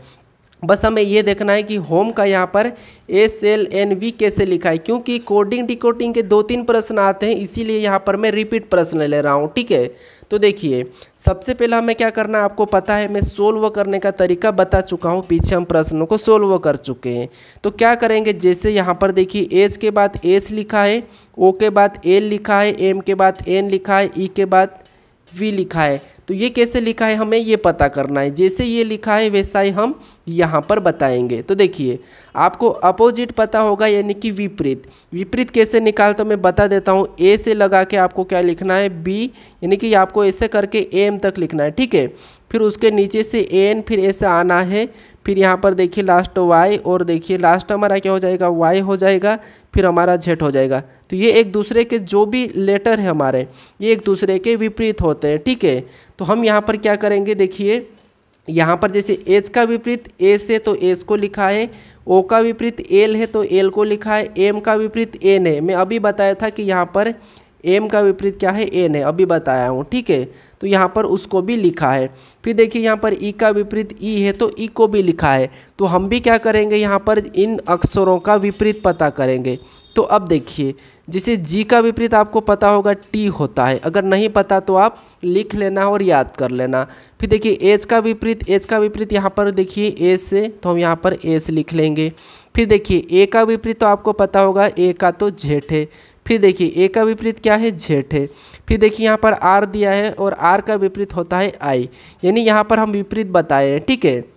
बस हमें ये देखना है कि होम का यहाँ पर SLNV कैसे लिखा है, क्योंकि कोडिंग डिकोडिंग के 2-3 प्रश्न आते हैं, इसीलिए यहाँ पर मैं रिपीट प्रश्न ले रहा हूँ। ठीक है, तो देखिए सबसे पहले हमें क्या करना है, आपको पता है मैं सोल्व करने का तरीका बता चुका हूँ, पीछे हम प्रश्नों को सोल्व कर चुके हैं। तो क्या करेंगे, जैसे यहाँ पर देखिए एच के बाद एस लिखा है, ओ के बाद एल लिखा है, एम के बाद एन लिखा है, ई के बाद वी लिखा है, तो ये कैसे लिखा है हमें ये पता करना है। जैसे ये लिखा है वैसा ही हम यहाँ पर बताएंगे। तो देखिए आपको अपोजिट पता होगा, यानी कि विपरीत। विपरीत कैसे निकाल तो मैं बता देता हूँ। ए से लगा के आपको क्या लिखना है, बी, यानी कि आपको ऐसे करके एम तक लिखना है। ठीक है, फिर उसके नीचे से एन, फिर ऐसे आना है, फिर यहाँ पर देखिए लास्ट वाई, और देखिए लास्ट हमारा क्या हो जाएगा, वाई हो जाएगा, फिर हमारा जेड हो जाएगा। तो ये एक दूसरे के जो भी लेटर है हमारे, ये एक दूसरे के विपरीत होते हैं। ठीक है, तो हम यहाँ पर क्या करेंगे, देखिए यहाँ पर जैसे एच का विपरीत ए से तो एच को लिखा है, ओ का विपरीत एल है तो एल को लिखा है, एम का विपरीत एन है। मैं अभी बताया था कि यहाँ पर एम का विपरीत क्या है, एन है, अभी बताया हूँ। ठीक है, तो यहाँ पर उसको भी लिखा है। फिर देखिए यहाँ पर ई का विपरीत ई है तो ई को भी लिखा है। तो हम भी क्या करेंगे, यहाँ पर इन अक्षरों का विपरीत पता करेंगे। तो अब देखिए जैसे जी का विपरीत आपको पता होगा टी होता है, अगर नहीं पता तो आप लिख लेना और याद कर लेना। फिर देखिए एच का विपरीत यहाँ पर देखिए एस से, तो हम यहाँ पर एस लिख लेंगे। फिर देखिए ए का विपरीत तो आपको पता होगा, ए का तो जेठ है। फिर देखिए ए का विपरीत क्या है, जेठ है। फिर देखिए यहाँ पर आर दिया है और आर का विपरीत होता है आई, यानी यहाँ पर हम विपरीत बताए हैं। ठीक है,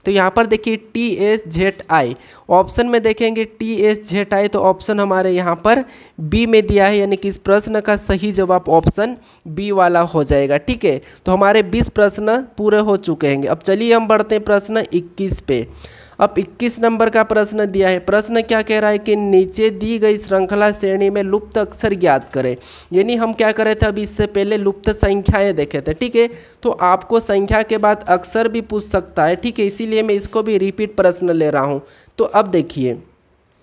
तो यहाँ पर देखिए T S Z I, option में देखेंगे टी एस जेड आई, तो ऑप्शन हमारे यहाँ पर बी में दिया है, यानी कि इस प्रश्न का सही जवाब ऑप्शन बी वाला हो जाएगा। ठीक है, तो हमारे 20 प्रश्न पूरे हो चुके हैं। अब चलिए हम बढ़ते हैं प्रश्न 21 पे। अब 21 नंबर का प्रश्न दिया है। प्रश्न क्या कह रहा है कि नीचे दी गई श्रृंखला श्रेणी में लुप्त अक्षर ज्ञात करें। यानी हम क्या करे थे, अभी इससे पहले लुप्त संख्याएं देखे थे। ठीक है, तो आपको संख्या के बाद अक्षर भी पूछ सकता है। ठीक है, इसीलिए मैं इसको भी रिपीट प्रश्न ले रहा हूँ। तो अब देखिए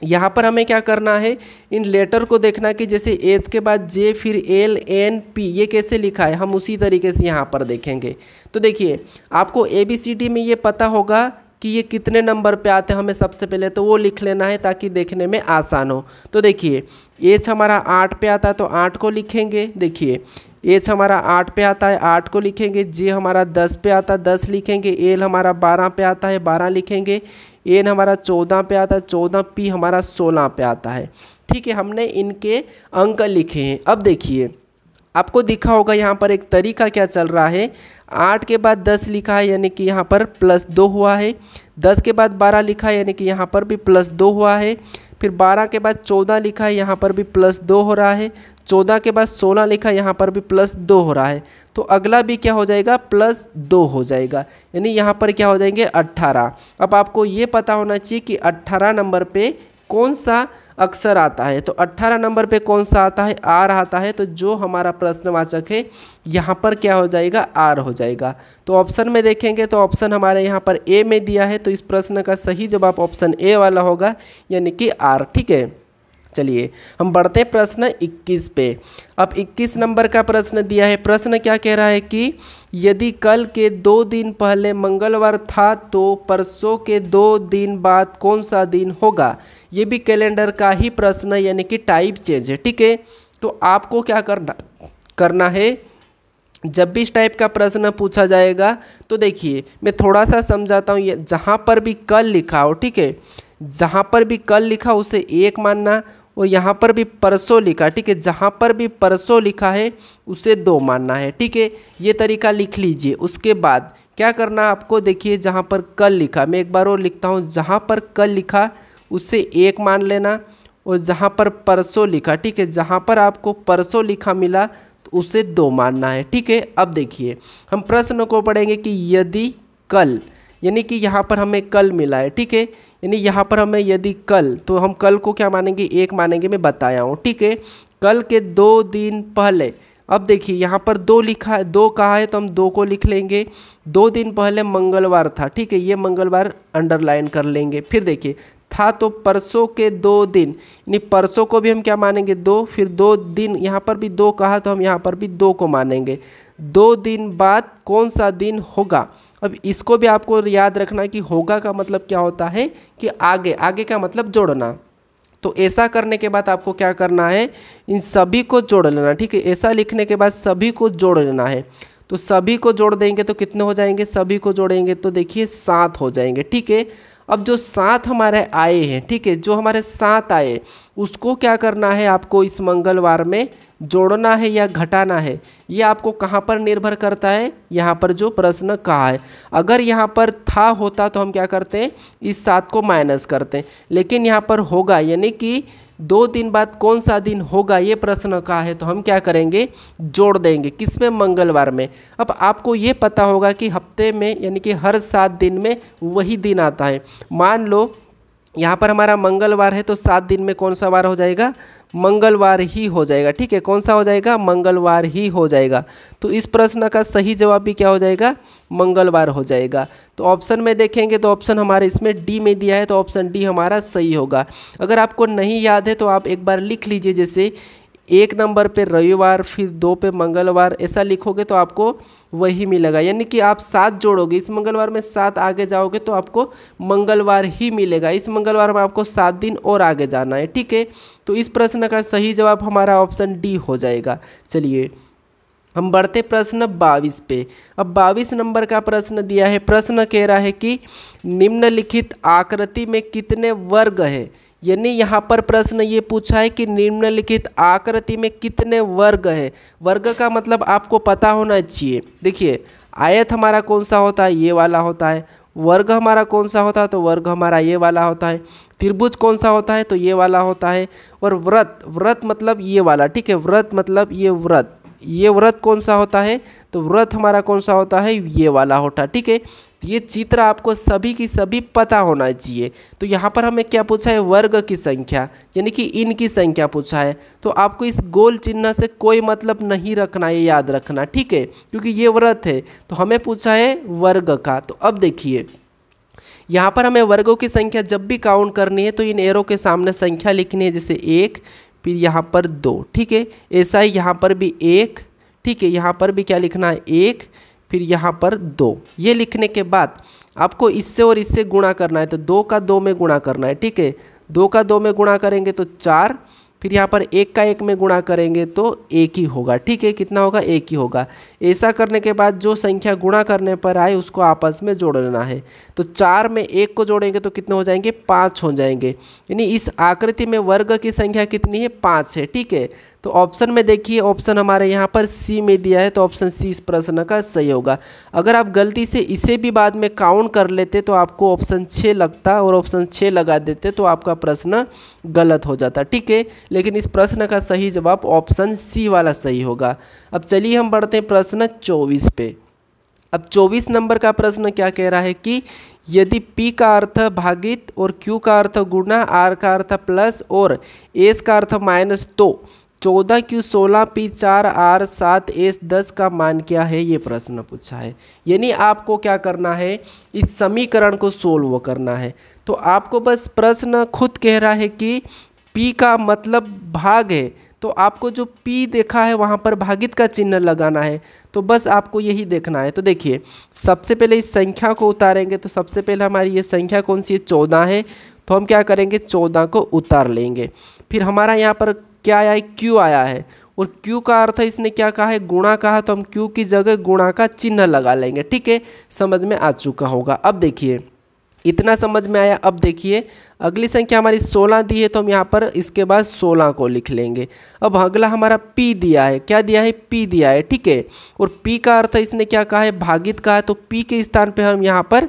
यहाँ पर हमें क्या करना है, इन लेटर को देखना कि जैसे एच के बाद जे, फिर एल, एन, पी, ये कैसे लिखा है, हम उसी तरीके से यहाँ पर देखेंगे। तो देखिए आपको ABCD में ये पता होगा कि ये कितने नंबर पे आते हैं, हमें सबसे पहले तो वो लिख लेना है ताकि देखने में आसान हो। तो देखिए एच हमारा 8 पे आता है तो 8 को लिखेंगे। देखिए एच हमारा 8 पे आता है 8 को लिखेंगे, जे हमारा 10 पे आता है 10 लिखेंगे, एल हमारा 12 पे आता है 12 लिखेंगे, एन हमारा 14 पे आता है 14, पी हमारा 16 पे आता है। ठीक है, हमने इनके अंक लिखे हैं। अब देखिए आपको दिखा होगा यहाँ पर एक तरीका क्या चल रहा है, 8 के बाद 10 लिखा है यानी कि यहाँ पर +2 हुआ है, 10 के बाद 12 लिखा है यानी कि यहाँ पर भी +2 हुआ है, फिर 12 के बाद 14 लिखा है यहाँ पर भी +2 हो रहा है, 14 के बाद 16 लिखा है यहाँ पर भी +2 हो रहा है। तो अगला भी क्या हो जाएगा, +2 हो जाएगा, यानी यहाँ पर क्या हो जाएंगे 18। अब आपको ये पता होना चाहिए कि 18 नंबर पे कौन सा अक्षर आता है। तो 18 नंबर पे कौन सा आता है, आर आता है। तो जो हमारा प्रश्नवाचक है यहाँ पर क्या हो जाएगा, आर हो जाएगा। तो ऑप्शन में देखेंगे तो ऑप्शन हमारे यहाँ पर ए में दिया है, तो इस प्रश्न का सही जवाब ऑप्शन ए वाला होगा, यानी कि आर। ठीक है, चलिए हम बढ़ते हैं प्रश्न 21 पे। अब 21 नंबर का प्रश्न दिया है। प्रश्न क्या कह रहा है कि यदि कल के 2 दिन पहले मंगलवार था तो परसों के 2 दिन बाद कौन सा दिन होगा। ये भी कैलेंडर का ही प्रश्न यानी कि टाइप चेंज है। ठीक है, तो आपको क्या करना है, जब भी इस टाइप का प्रश्न पूछा जाएगा तो देखिए मैं थोड़ा सा समझाता हूँ। ये जहाँ पर भी कल लिखा हो, ठीक है, जहाँ पर भी कल लिखा उसे 1 मानना, और यहाँ पर भी परसों लिखा, ठीक है, जहाँ पर भी परसों लिखा है उसे 2 मानना है। ठीक है, ये तरीका लिख लीजिए। उसके बाद क्या करना आपको, देखिए जहाँ पर कल लिखा, मैं एक बार और लिखता हूँ, जहाँ पर कल लिखा उसे 1 मान लेना, और जहाँ पर परसों लिखा, ठीक है, जहाँ पर आपको परसों लिखा मिला तो उसे 2 मानना है। ठीक है, अब देखिए हम प्रश्न को पढ़ेंगे कि यदि कल, यानी कि यहाँ पर हमें कल मिला है, ठीक है, यानी यहाँ पर हमें यदि कल, तो हम कल को क्या मानेंगे, 1 मानेंगे, मैं बताया हूँ। ठीक है, कल के 2 दिन पहले, अब देखिए यहाँ पर 2 लिखा है, 2 कहा है तो हम 2 को लिख लेंगे। 2 दिन पहले मंगलवार था, ठीक है, ये मंगलवार अंडरलाइन कर लेंगे। फिर देखिए था तो परसों के 2 दिन, यानी परसों को भी हम क्या मानेंगे 2, फिर 2 दिन, यहाँ पर भी 2 कहा तो हम यहाँ पर भी 2 को मानेंगे। 2 दिन बाद कौन सा दिन होगा। अब इसको भी आपको याद रखना कि होगा का मतलब क्या होता है कि आगे, आगे का मतलब जोड़ना। तो ऐसा करने के बाद आपको क्या करना है, इन सभी को जोड़ लेना। ठीक है, ऐसा लिखने के बाद सभी को जोड़ लेना है। तो सभी को जोड़ देंगे तो कितने हो जाएंगे, सभी को जोड़ेंगे तो देखिए 7 हो जाएंगे। ठीक है, अब जो 7 हमारे आए हैं, ठीक है, जो हमारे 7 आए उसको क्या करना है, आपको इस मंगलवार में जोड़ना है या घटाना है, ये आपको कहाँ पर निर्भर करता है, यहाँ पर जो प्रश्न कहा है। अगर यहाँ पर था होता तो हम क्या करते हैं, इस 7 को माइनस करते हैं, लेकिन यहाँ पर होगा यानी कि 2 दिन बाद कौन सा दिन होगा ये प्रश्न कहा है, तो हम क्या करेंगे, जोड़ देंगे। किसमें, मंगलवार में। अब आपको ये पता होगा कि हफ्ते में यानी कि हर 7 दिन में वही दिन आता है। मान लो यहाँ पर हमारा मंगलवार है तो 7 दिन में कौन सा वार हो जाएगा, मंगलवार ही हो जाएगा। ठीक है, कौन सा हो जाएगा, मंगलवार ही हो जाएगा। तो इस प्रश्न का सही जवाब भी क्या हो जाएगा, मंगलवार हो जाएगा। तो ऑप्शन में देखेंगे तो ऑप्शन हमारे इसमें डी में दिया है, तो ऑप्शन डी हमारा सही होगा। अगर आपको नहीं याद है तो आप एक बार लिख लीजिए, जैसे 1 नंबर पे रविवार, फिर 2 पे मंगलवार, ऐसा लिखोगे तो आपको वही मिलेगा। यानी कि आप 7 जोड़ोगे, इस मंगलवार में 7 आगे जाओगे तो आपको मंगलवार ही मिलेगा। इस मंगलवार में आपको 7 दिन और आगे जाना है। ठीक है, तो इस प्रश्न का सही जवाब हमारा ऑप्शन डी हो जाएगा। चलिए हम बढ़ते प्रश्न 22 पे। अब 22 नंबर का प्रश्न दिया है। प्रश्न कह रहा है कि निम्नलिखित आकृति में कितने वर्ग है। यानी यहाँ पर प्रश्न ये पूछा है कि निम्नलिखित आकृति में कितने वर्ग है। वर्ग का मतलब आपको पता होना चाहिए। देखिए आयत हमारा कौन सा होता है, ये वाला होता है। वर्ग हमारा कौन सा होता है, तो वर्ग हमारा ये वाला होता है। त्रिभुज कौन सा होता है, तो ये वाला होता है। और व्रत, व्रत मतलब ये वाला, ठीक है, व्रत मतलब ये व्रत, ये व्रत कौन सा होता है, तो व्रत हमारा कौन सा होता है, ये वाला होता है। ठीक है, तो ये चित्र आपको सभी की सभी पता होना चाहिए। तो यहाँ पर हमें क्या पूछा है, वर्ग की संख्या, यानी कि इनकी संख्या पूछा है। तो आपको इस गोल चिन्ह से कोई मतलब नहीं रखना, ये याद रखना, ठीक है, क्योंकि ये व्रत है तो हमें पूछा है वर्ग का। तो अब देखिए यहाँ पर हमें वर्गों की संख्या जब भी काउंट करनी है तो इन एरो के सामने संख्या लिखनी है, जैसे 1, फिर यहाँ पर 2, ठीक है। ऐसा ही यहाँ पर भी 1, ठीक है, यहाँ पर भी क्या लिखना है, 1, फिर यहाँ पर 2। ये लिखने के बाद आपको इससे और इससे गुणा करना है, तो 2 का 2 में गुणा करना है, ठीक है। 2 का 2 में गुणा करेंगे तो 4, फिर यहाँ पर 1 का 1 में गुणा करेंगे तो 1 ही होगा, ठीक है। कितना होगा? 1 ही होगा। ऐसा करने के बाद जो संख्या गुणा करने पर आए उसको आपस में जोड़ लेना है। तो 4 में 1 को जोड़ेंगे तो कितने हो जाएंगे? 5 हो जाएंगे। यानी इस आकृति में वर्ग की संख्या कितनी है? 5 है, ठीक है। तो ऑप्शन में देखिए, ऑप्शन हमारे यहाँ पर सी में दिया है, तो ऑप्शन सी इस प्रश्न का सही होगा। अगर आप गलती से इसे भी बाद में काउंट कर लेते तो आपको ऑप्शन 6 लगता और ऑप्शन 6 लगा देते तो आपका प्रश्न गलत हो जाता, ठीक है। लेकिन इस प्रश्न का सही जवाब ऑप्शन सी वाला सही होगा। अब चलिए हम बढ़ते हैं प्रश्न 24 पे। अब 24 नंबर का प्रश्न क्या कह रहा है कि यदि P का अर्थ भागित और Q का अर्थ गुणा, R का अर्थ प्लस और S का अर्थ माइनस, तो 14Q 16P 4R 7S 10 का मान क्या है? ये प्रश्न पूछा है। यानी आपको क्या करना है? इस समीकरण को सोल्व करना है। तो आपको बस प्रश्न खुद कह रहा है कि P का मतलब भाग है, तो आपको जो P देखा है वहाँ पर भागित का चिन्ह लगाना है। तो बस आपको यही देखना है। तो देखिए, सबसे पहले इस संख्या को उतारेंगे। तो सबसे पहले हमारी ये संख्या कौन सी है? 14 है। तो हम क्या करेंगे? 14 को उतार लेंगे। फिर हमारा यहाँ पर क्या आया है? Q आया है, और Q का अर्थ इसने क्या कहा है? गुणा कहा, तो हम Q की जगह गुणा का चिन्ह लगा लेंगे, ठीक है। समझ में आ चुका होगा। अब देखिए, इतना समझ में आया। अब देखिए, अगली संख्या हमारी 16 दी है, तो हम यहाँ पर इसके बाद 16 को लिख लेंगे। अब अगला हमारा P दिया है। क्या दिया है? P दिया है, ठीक है। और P का अर्थ इसने क्या कहा है? भागित कहा है, तो P के स्थान पे हम यहाँ पर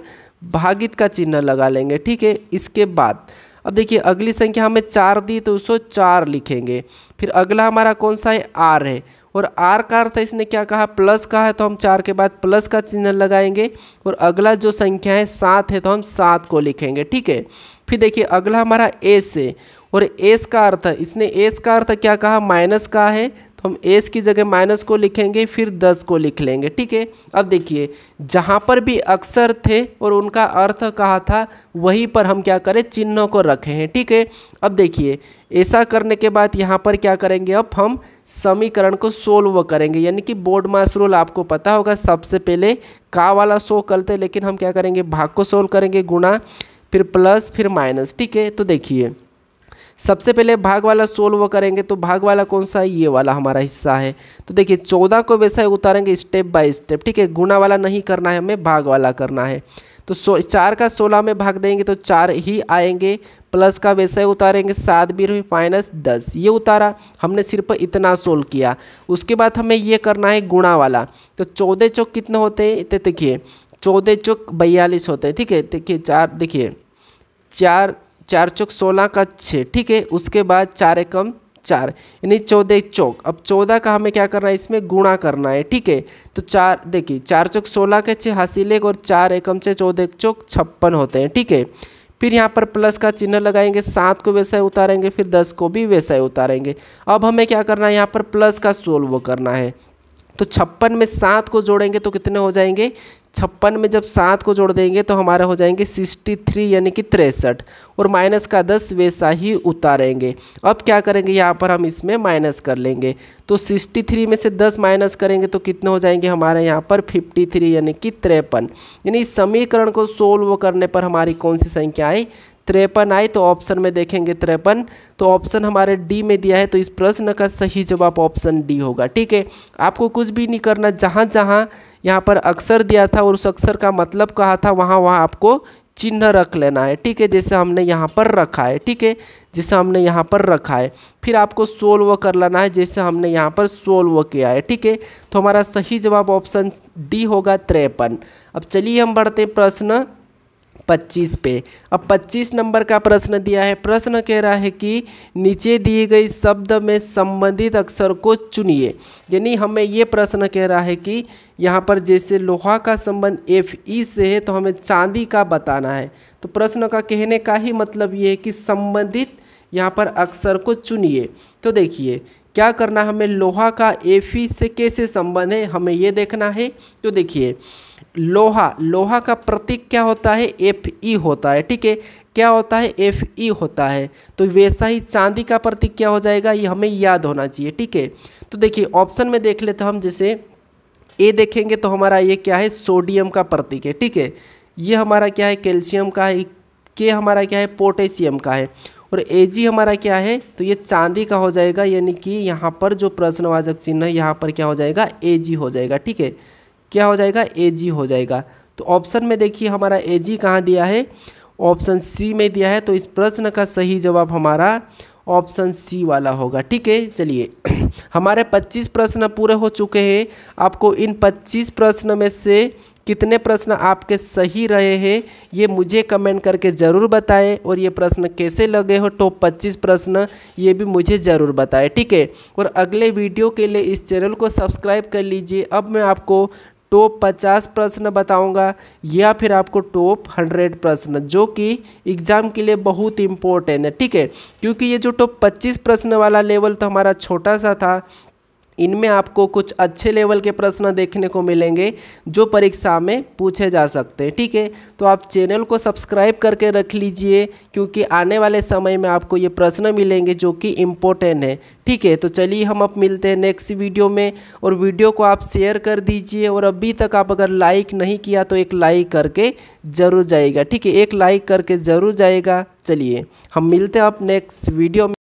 भागित का चिन्ह लगा लेंगे, ठीक है। इसके बाद अब देखिए, अगली संख्या हमें 4 दी, तो उसको 4 लिखेंगे। फिर अगला हमारा कौन सा है? R है, और R का अर्थ इसने क्या कहा? प्लस का है, तो हम 4 के बाद प्लस का चिन्ह लगाएंगे। और अगला जो संख्या है 7 है, तो हम 7 को लिखेंगे, ठीक है। फिर देखिए, अगला हमारा S है, और S का अर्थ, इसने S का अर्थ क्या कहा? माइनस का है, तो हम S की जगह माइनस को लिखेंगे, फिर 10 को लिख लेंगे, ठीक है। अब देखिए, जहाँ पर भी अक्षर थे और उनका अर्थ कहा था वहीं पर हम क्या करें? चिन्हों को रखे हैं, ठीक है। अब देखिए, ऐसा करने के बाद यहाँ पर क्या करेंगे? अब हम समीकरण को सोल्व करेंगे। यानी कि बोर्ड मास रूल आपको पता होगा, सबसे पहले का वाला सो करते, लेकिन हम क्या करेंगे? भाग को सोल्व करेंगे, गुणा, फिर प्लस, फिर माइनस, ठीक है। तो देखिए, सबसे पहले भाग वाला सोल्व करेंगे। तो भाग वाला कौन सा है? ये वाला हमारा हिस्सा है। तो देखिए, 14 को वैसा ही उतारेंगे स्टेप बाय स्टेप, ठीक है। गुणा वाला नहीं करना है, हमें भाग वाला करना है। तो 4 का 16 में भाग देंगे तो 4 ही आएंगे। प्लस का वैसा ही उतारेंगे, 7 भी रही, माइनस 10, ये उतारा। हमने सिर्फ इतना सोल्व किया। उसके बाद हमें ये करना है गुणा वाला। तो 14 चौक कितने होते हैं? तो देखिए, 14 चौक 42 होते हैं, ठीक है। देखिए, 4, देखिए 4 चौक 16 का 6, ठीक है। उसके बाद 4 एकम 4, यानी 14 चौक। अब 14 का हमें क्या करना है? इसमें गुणा करना है, ठीक है। तो 4, देखिए 4 चौक 16 के 6 हासिल एक, और 4 एकम 6, 14 चौक 56 होते हैं, ठीक है। फिर यहाँ पर प्लस का चिन्ह लगाएंगे, 7 को वैसा ही उतारेंगे, फिर 10 को भी वैसा ही उतारेंगे। अब हमें क्या करना है? यहाँ पर प्लस का सोल्व करना है। तो 56 में 7 को जोड़ेंगे तो कितने हो जाएंगे? 56 में जब 7 को जोड़ देंगे तो हमारे हो जाएंगे 63, यानी कि 63, और माइनस का 10 वैसा ही उतारेंगे। अब क्या करेंगे? यहाँ पर हम इसमें माइनस कर लेंगे। तो 63 में से 10 माइनस करेंगे तो कितने हो जाएंगे हमारे यहाँ पर? 53, यानी कि 53। यानी इस समीकरण को सोल्व करने पर हमारी कौन सी संख्या आई? 53 आई। तो ऑप्शन में देखेंगे 53, तो ऑप्शन हमारे डी में दिया है। तो इस प्रश्न का सही जवाब ऑप्शन डी होगा, ठीक है। आपको कुछ भी नहीं करना, जहाँ जहाँ यहाँ पर अक्षर दिया था और उस अक्षर का मतलब कहा था वहाँ वहाँ आपको चिन्ह रख लेना है, ठीक है। जैसे हमने यहाँ पर रखा है, ठीक है, जैसे हमने यहाँ पर रखा है। फिर आपको सोल्व कर लेना है जैसे हमने यहाँ पर सोल्व किया है, ठीक है। तो हमारा सही जवाब ऑप्शन डी होगा 53। अब चलिए हम बढ़ते हैं प्रश्न 25 पे। अब 25 नंबर का प्रश्न दिया है। प्रश्न कह रहा है कि नीचे दिए गए शब्द में संबंधित अक्षर को चुनिए। यानी हमें ये प्रश्न कह रहा है कि यहाँ पर जैसे लोहा का संबंध Fe से है तो हमें चांदी का बताना है। तो प्रश्न का कहने का ही मतलब ये है कि संबंधित यहाँ पर अक्षर को चुनिए। तो देखिए क्या करना, हमें लोहा का Fe से कैसे संबंध है हमें ये देखना है। तो देखिए लोहा का प्रतीक क्या होता है? Fe होता है, ठीक है। क्या होता है? Fe होता है। तो वैसा ही चांदी का प्रतीक क्या हो जाएगा, ये हमें याद होना चाहिए, ठीक है। तो देखिए ऑप्शन में देख लेते हम, जैसे ए देखेंगे तो हमारा ये क्या है? सोडियम का प्रतीक है, ठीक है। ये हमारा क्या है? कैल्शियम का है। के हमारा क्या है? पोटेशियम का है। और एजी हमारा क्या है, तो ये चांदी का हो जाएगा, यानी कि यहाँ पर जो प्रश्नवाचक चिन्ह है यहाँ पर क्या हो जाएगा, एजी हो जाएगा। ठीक है, क्या हो जाएगा, एजी हो जाएगा। तो ऑप्शन में देखिए हमारा एजी कहाँ दिया है, ऑप्शन सी में दिया है। तो इस प्रश्न का सही जवाब हमारा ऑप्शन सी वाला होगा। ठीक है, चलिए हमारे 25 प्रश्न पूरे हो चुके हैं। आपको इन 25 प्रश्न में से कितने प्रश्न आपके सही रहे हैं ये मुझे कमेंट करके ज़रूर बताएं, और ये प्रश्न कैसे लगे हो टॉप 25 प्रश्न ये भी मुझे ज़रूर बताएं। ठीक है, और अगले वीडियो के लिए इस चैनल को सब्सक्राइब कर लीजिए। अब मैं आपको टॉप 50 प्रश्न बताऊंगा या फिर आपको टॉप 100 प्रश्न, जो कि एग्ज़ाम के लिए बहुत इंपॉर्टेंट है। ठीक है, क्योंकि ये जो टॉप 25 प्रश्न वाला लेवल तो हमारा छोटा सा था, इनमें आपको कुछ अच्छे लेवल के प्रश्न देखने को मिलेंगे जो परीक्षा में पूछे जा सकते हैं। ठीक है, तो आप चैनल को सब्सक्राइब करके रख लीजिए, क्योंकि आने वाले समय में आपको ये प्रश्न मिलेंगे जो कि इम्पोर्टेंट है। ठीक है, तो चलिए हम अब मिलते हैं नेक्स्ट वीडियो में, और वीडियो को आप शेयर कर दीजिए, और अभी तक आप अगर लाइक नहीं किया तो एक लाइक करके ज़रूर जाइएगा। ठीक है, एक लाइक करके ज़रूर जाइएगा। चलिए हम मिलते हैं अब नेक्स्ट वीडियो में।